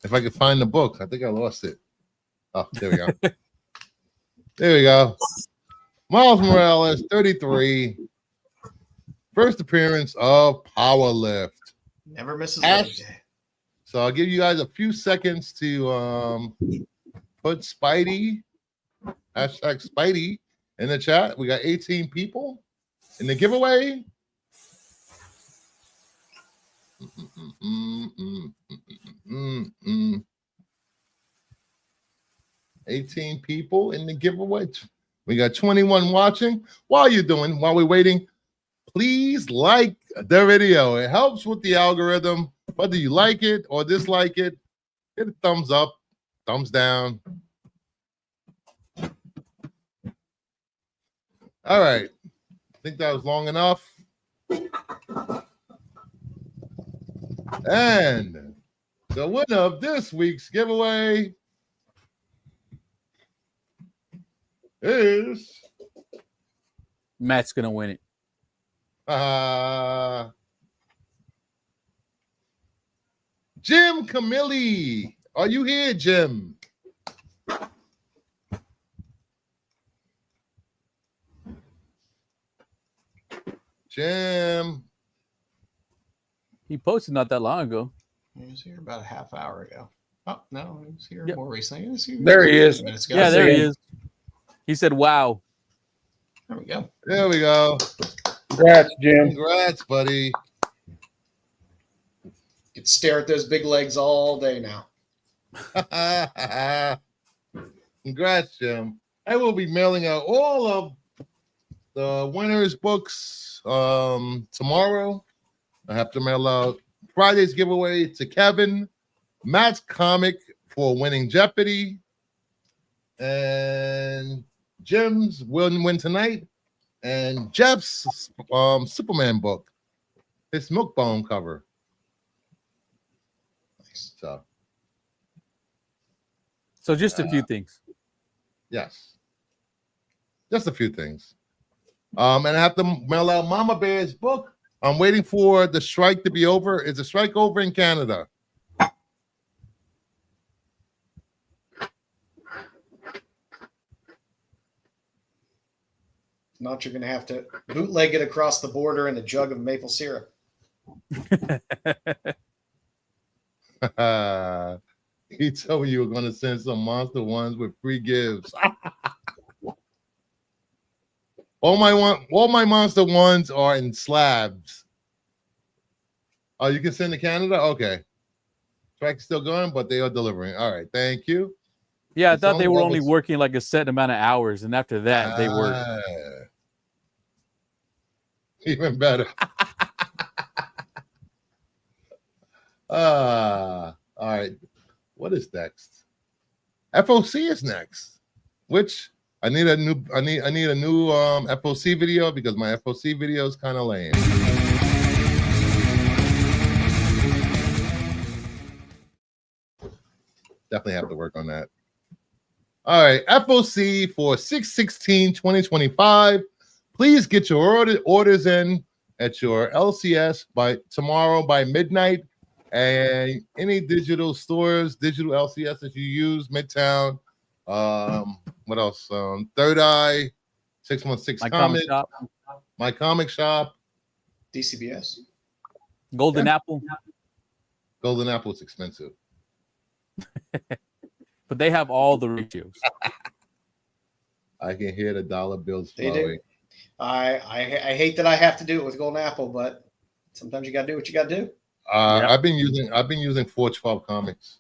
If I could find the book, I think I lost it. Oh, there we go. There we go. Miles Morales, 33. First appearance of Power Lift. Never misses a day. So I'll give you guys a few seconds to put Spidey, hashtag Spidey, in the chat. We got 18 people in the giveaway. 18 people in the giveaway. We got 21 watching. While we're waiting, please like the video. It helps with the algorithm. Whether you like it or dislike it, hit a thumbs up, thumbs down. All right. I think that was long enough. And the winner of this week's giveaway is Matt's gonna win it. Jim Camilli. Are you here, Jim? Jim. He posted not that long ago. He was here about a half hour ago. Oh, no, he was here more recently. There he is. Yeah, there he is. He said, wow. There we go. There we go. Congrats, Jim. Congrats, buddy. You can stare at those big legs all day now. Congrats, Jim. I will be mailing out all of the winners' books tomorrow. I have to mail out Friday's giveaway to Kevin, Matt's comic for winning Jeopardy, and Jim's will win tonight, and Jeff's Superman book, his Milkbone cover. Nice. So just a few things. Yes. Just a few things. And I have to mail out Mama Bear's book. I'm waiting for the strike to be over. Is the strike over in Canada? Not you're going to have to bootleg it across the border in a jug of maple syrup. He told me you were going to send some monster ones with free gifts. All my monster ones are in slabs. Oh, you can send to Canada? Okay. Strike's still going, but they are delivering. All right, thank you. Yeah, I thought they were only working like a set amount of hours, and after that, they were even better. All right. What is next? FOC is next, which I need a new FOC video because my FOC video is kind of lame. Definitely have to work on that. All right, FOC for 6/16/2025. Please get your orders in at your LCS by tomorrow by midnight. And any digital stores, digital LCS that you use, Midtown, what else? Third Eye, 616 Comic Shop, My Comic Shop, DCBS, Golden Apple. Golden Apple is expensive, but they have all the ratios. I can hear the dollar bills flowing. They do. I hate that I have to do it with Golden Apple, but sometimes you got to do what you got to do. Yep. I've been using 412 Comics.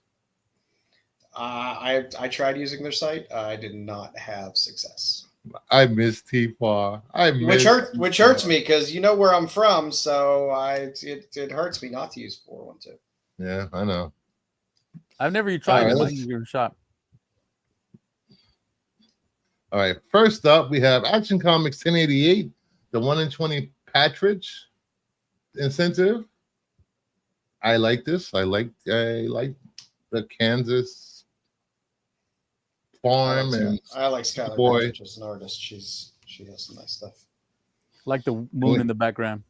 I tried using their site. I did not have success. I miss T-Far. Which hurts me because you know where I'm from, so it hurts me not to use 412. Yeah, I know. I've never even tried it. Your shop. All right. First up, we have Action Comics 1088, the 1 in 20 patronage incentive. I like this. I like the Kansas farm I like Skylar boy as an artist. She has some nice stuff. Like the moon in the background.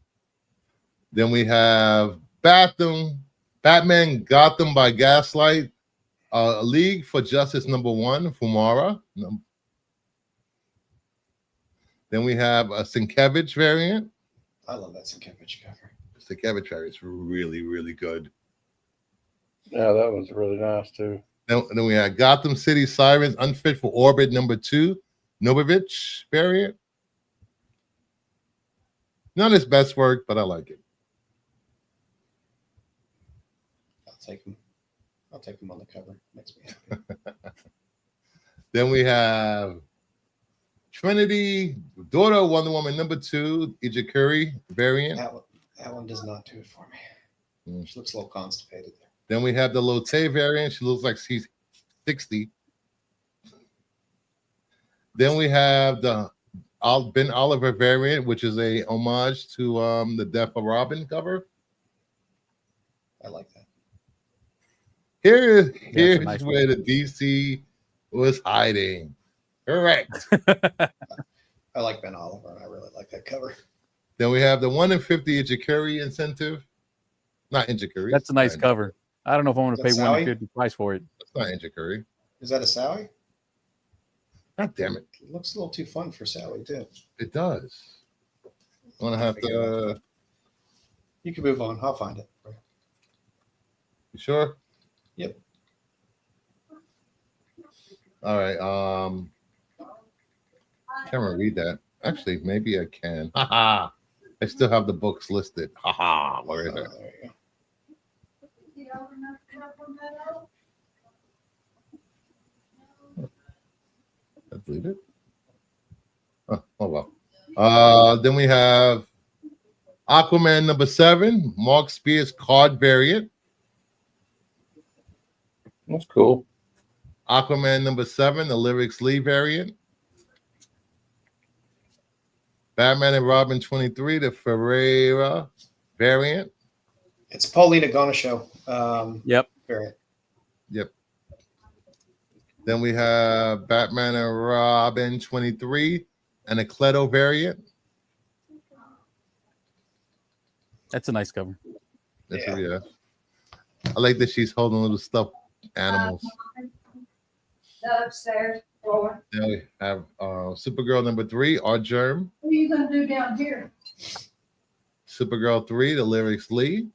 Then we have Batman Gotham by Gaslight, League for Justice #1, Fumara. Then we have a Sienkiewicz variant. I love that Sienkiewicz cover. Sienkiewicz variant is really, really good. Yeah, that was really nice too. Then we had Gotham City Sirens Unfit for Orbit #2, Novovich variant. Not his best work, but I like it. I'll take him on the cover. Makes me happy. Then we have Trinity, Daughter of Wonder Woman #2, Ijikuri variant. That one does not do it for me. She looks a little constipated there. Then we have the Lotte variant. She looks like she's 60. Then we have the Ben Oliver variant, which is a homage to the Death of Robin cover. I like that. Here's nice where the DC was hiding. Correct. I like Ben Oliver, and I really like that cover. Then we have the 1 in 50 Ijikuri incentive. Not Ijikuri. That's a nice cover. I don't know if I want to pay 1 in 50 price for it. That's not Ijikuri. Is that a Sally? God damn it. It looks a little too fun for Sally, too. It does. I'm gonna have to. You can move on. I'll find it. You sure? Yep. All right. Can't really read that. Actually, maybe I can. Haha. I still have the books listed. Haha. Where is it? There you I believe it. Oh well. Then we have Aquaman number 7, Mark Spears card variant. That's cool. Aquaman number 7, the Lyrics Lee variant. Batman and Robin 23, the Ferreira variant. It's Paulina Ganesho. Yep. Variant. Yep. Then we have Batman and Robin 23, and a Cleto variant. That's a nice cover. Yeah. I like that she's holding little stuffed animals. Upstairs floor. Then we have Supergirl number 3, Art Germ. What are you gonna do down here? Supergirl 3, the Lyrics Lee.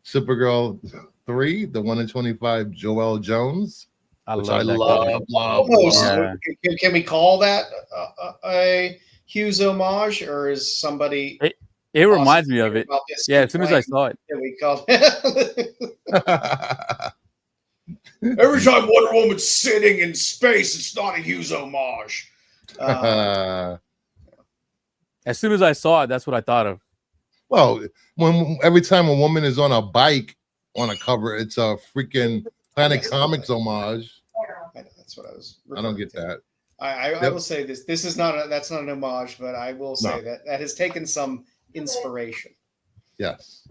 Supergirl 3, the 1 in 25, Joelle Jones. I Which love I that love. cover. Yeah. Can we call that a Hughes homage, or is somebody? It reminds me of it. Yeah, as soon as I saw it. Yeah, we called. Every time Wonder Woman's sitting in space, it's not a Hughes homage. As soon as I saw it, that's what I thought of. Well, every time a woman is on a bike on a cover, it's a freaking Planet Comics homage. That's what I was. I don't get that. I will say this. This is not. That's not an homage, but I will say that has taken some inspiration. Yes.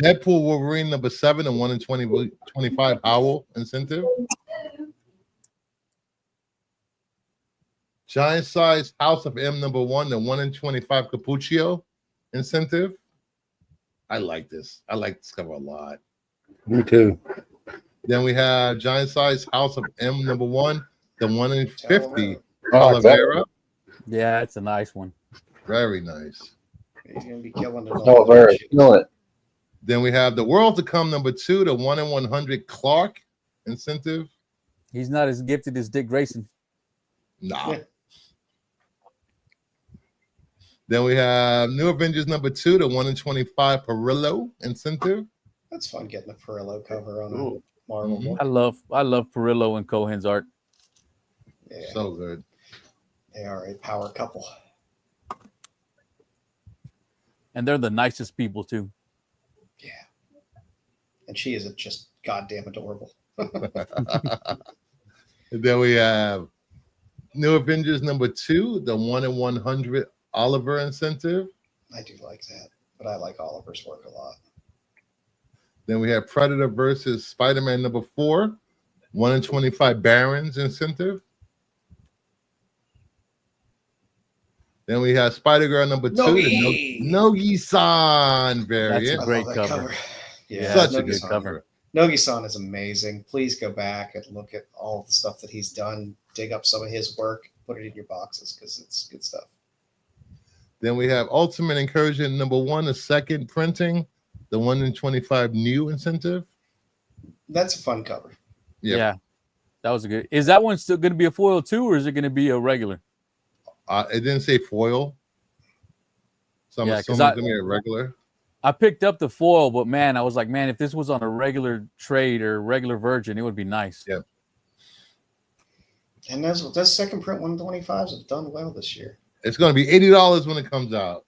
Deadpool Wolverine number 7 and 1 in 25 Howl incentive. Giant size House of M number 1, the 1 in 25 Capuccio incentive. I like this. I like this cover a lot. Me too. Then we have giant size House of M number 1, the 1 in 50 Oh, Oliveira. Yeah, it's a nice one. Very nice. He's gonna be killing it. Oh, very kill it. Then we have the World to Come number 2, the 1 in 100 Clark incentive. He's not as gifted as Dick Grayson. Nah. Then we have New Avengers number 2, the 1 in 25 Perillo incentive. That's fun getting a Perillo cover on a Marvel book. I love Perillo and Cohen's art. Yeah, So good. they are a power couple. And they're the nicest people too. Yeah, and she is just goddamn adorable. And then we have New Avengers number 2, the 1 in 100 Oliver incentive. I do like that, but I like Oliver's work a lot. Then we have Predator versus Spider-Man number 4, 1 in 25 Barons incentive. Then we have Spider-Girl number 2, the Nogi-san variant. That's a great I love that cover. Yeah, Such a good Nogi-san. cover. Nogi-san is amazing. Please go back and look at all the stuff that he's done. Dig up some of his work, put it in your boxes because it's good stuff. Then we have Ultimate Incursion number 1, the second printing, the 1 in 25 new incentive. That's a fun cover. Yep. Yeah, that was a good. Is that one still going to be a foil too, or is it going to be a regular? It didn't say foil, so I'm assuming it's gonna be a regular. I picked up the foil, but man, I was like, man, if this was on a regular trade or regular Virgin, it would be nice. Yeah. And those second print 125s have done well this year. It's gonna be $80 when it comes out.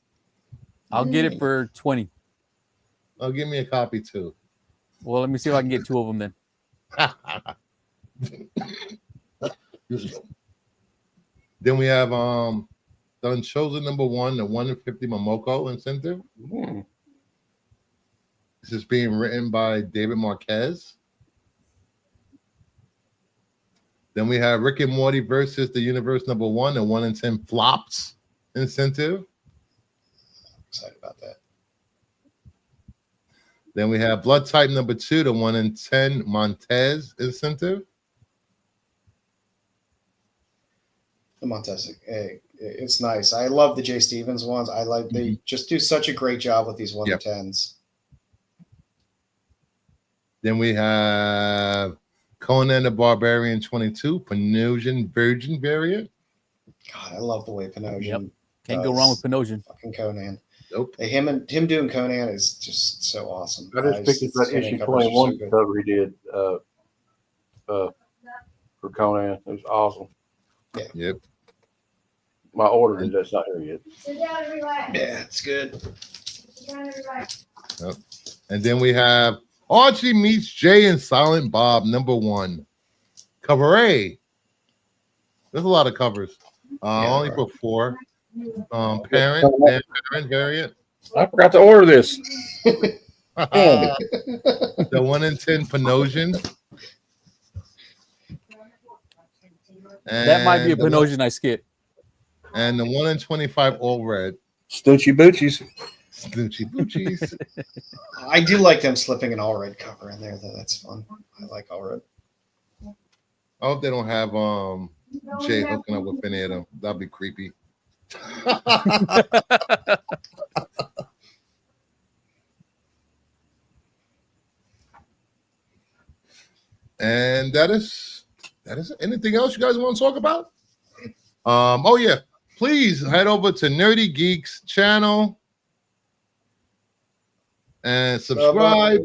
I'll get it for 20. Oh, give me a copy too. Well, let me see if I can get 2 of them then. Then we have the Unchosen number 1, the 1 in 50 Momoko incentive. This is being written by David Marquez. Then we have Rick and Morty versus the Universe number 1, the 1 in 10 Flops incentive. excited about that. Then we have blood type number 2, the 1 in 10 Montez incentive. The Montez, it's nice. I love the Jay Stevens ones. I like they just do such a great job with these 1 in 10s. Then we have Conan the Barbarian 22, Panosian Virgin variant. God, I love the way Panosian. Yep. Can't go wrong with Panosian. Fucking Conan. Nope. Hey, him doing Conan is just so awesome. I just picked up that issue 21 cover he did for Conan. It was awesome. Yeah. Yep. My order is just not here yet. Sit down and relax. Yeah, it's good. Sit down and relax. Yep. And then we have Archie meets Jay and Silent Bob number 1. Cover A. There's a lot of covers. Only for 4. Parent variant. I forgot to order this. The 1 in 10 Panosian. That might be a Panosian I skip. And the 1 in 25 all red. Stoochie Boochies. Stoochie Boochies. I do like them slipping an all red cover in there, though. That's fun. I like all red. I hope they don't have Jay hooking up with any of them. That'd be creepy. And that is anything else you guys want to talk about? Oh yeah, please head over to Nerdy Geeks channel and subscribe.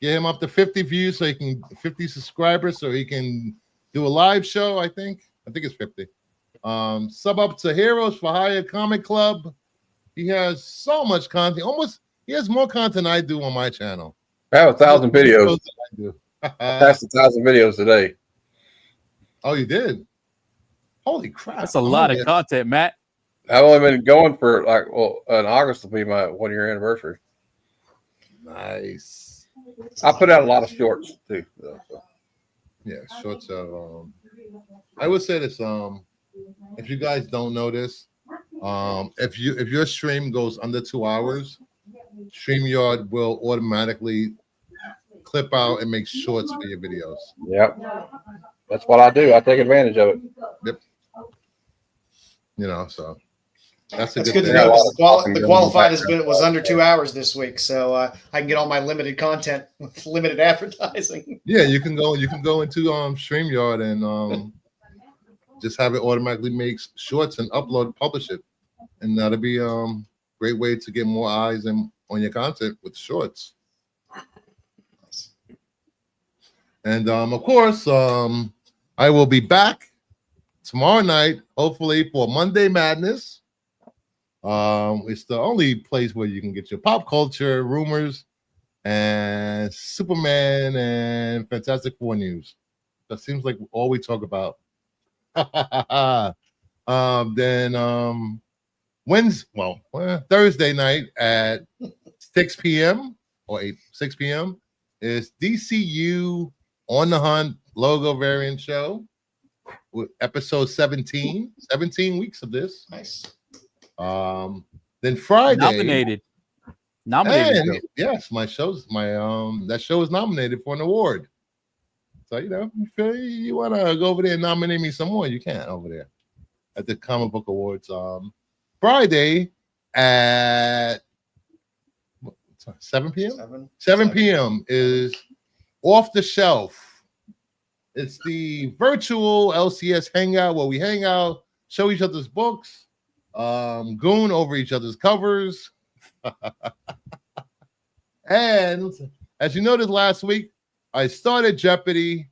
Get him up to 50 views so he can 50 subscribers so he can do a live show. I think it's 50. Sub up to Heroes for Hire Comic Club. He has so much content. He has more content than I do on my channel. I have 1,000 videos. I passed 1,000 videos today. Oh, you did? Holy crap. That's a lot of content, Matt. I've only been going for in August will be my 1-year anniversary. Nice. I put out a lot of shorts too. So. Yeah, shorts of I would say this, if you guys don't know this, if your stream goes under 2 hours, StreamYard will automatically clip out and make shorts for your videos. Yep. That's what I do. I take advantage of it. Yep. You know, so that's good thing. to know. The qualified was under 2 hours this week, so I can get all my limited content with limited advertising. Yeah, you can go into StreamYard and just have it automatically make shorts and publish it, and that'll be great way to get more eyes on your content with shorts. And of course, I will be back tomorrow night, hopefully for Monday Madness. It's the only place where you can get your pop culture rumors and Superman and Fantastic Four news. That seems like all we talk about. Then Thursday night at 6 p.m. or 6 p.m. is DCU On the Hunt logo variant show with episode 17 weeks of this. Nice. Then Friday Nominated. And, yes, that show is nominated for an award. So if you want to go over there and nominate me some more, you can over there at the Comic Book Awards. Friday at 7 p.m. 7 p.m. is Off the Shelf. It's the virtual LCS hangout where we hang out, show each other's books, goon over each other's covers. And as you noticed last week, I started Jeopardy.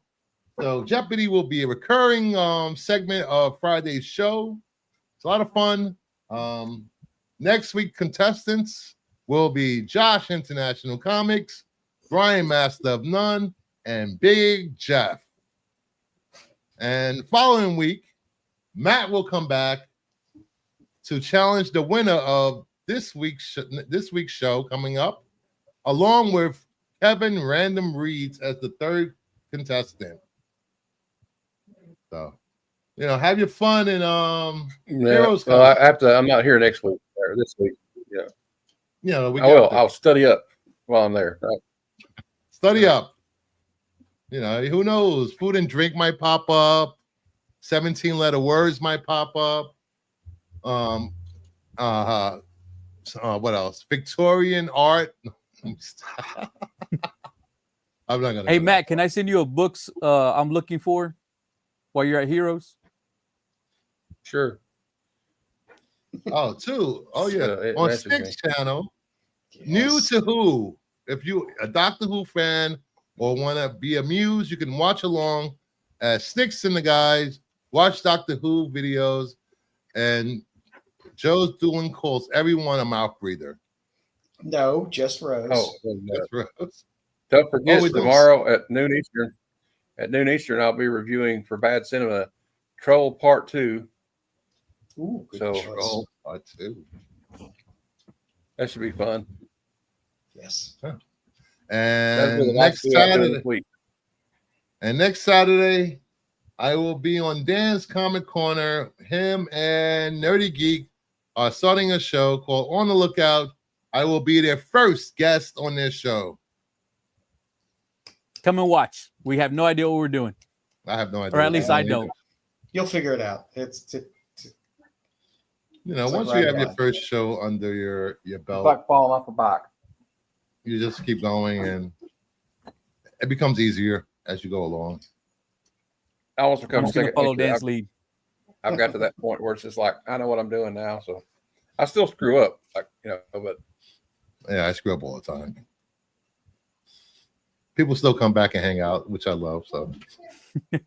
So Jeopardy will be a recurring segment of Friday's show. It's a lot of fun. Next week, contestants will be Josh International Comics, Brian Master of None, and Big Jeff. And following week, Matt will come back to challenge the winner of this week's show coming up, along with Kevin Random Reads as the third contestant. So, have your fun and Heroes. Well, I'm not here next week. there this week. Yeah. Yeah, we I will. I'll study up while I'm there. Study up. You know, who knows? Food and drink might pop up. 17-letter words might pop up. What else? Victorian art. I'm not gonna. Hey Matt, can I send you a books I'm looking for while you're at Heroes? Sure. Oh, two. Oh yeah. On Sticks channel. Yes. New to Who. If you a Doctor Who fan or want to be amused, you can watch along as Sticks and the guys watch Doctor Who videos, and Joe's doing calls everyone a mouth breather. No, just Rose. Oh, That's Rose. don't forget tomorrow at noon Eastern. At noon Eastern, I'll be reviewing for Bad Cinema Troll Part 2. Ooh, so Troll Part 2. That should be fun. Yes. Huh. And next Saturday, I will be on Dan's Comic Corner. Him and Nerdy Geek are starting a show called On the Lookout. I will be their first guest on this show. Come and watch. We have no idea what we're doing. I have no idea. Or at least I don't. You'll figure it out. You know, once you have your first show under your belt, it's like falling off a bike. You just keep going, and it becomes easier as you go along. I almost become second follow Dan's lead. I've got to that point where it's just like I know what I'm doing now, so I still screw up, like but yeah, I screw up all the time. People still come back and hang out, which I love. So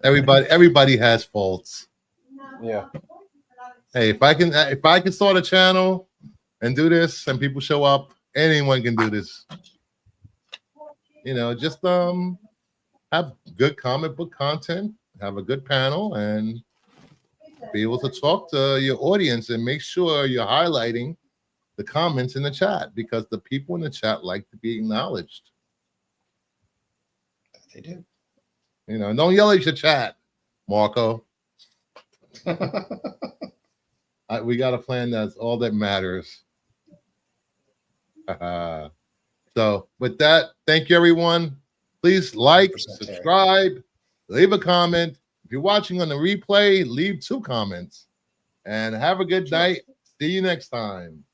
everybody has faults. Yeah. Hey, if I can start a channel and do this, and people show up, anyone can do this. You know, just have good comic book content, have a good panel, and be able to talk to your audience and make sure you're highlighting the comments in the chat, because the people in the chat like to be acknowledged. They do. You know, don't yell at your chat, Marco. We got a plan that's all that matters. So with that, thank you, everyone. Please like, subscribe, leave a comment. If you're watching on the replay, leave 2 comments. And have a good night. See you next time.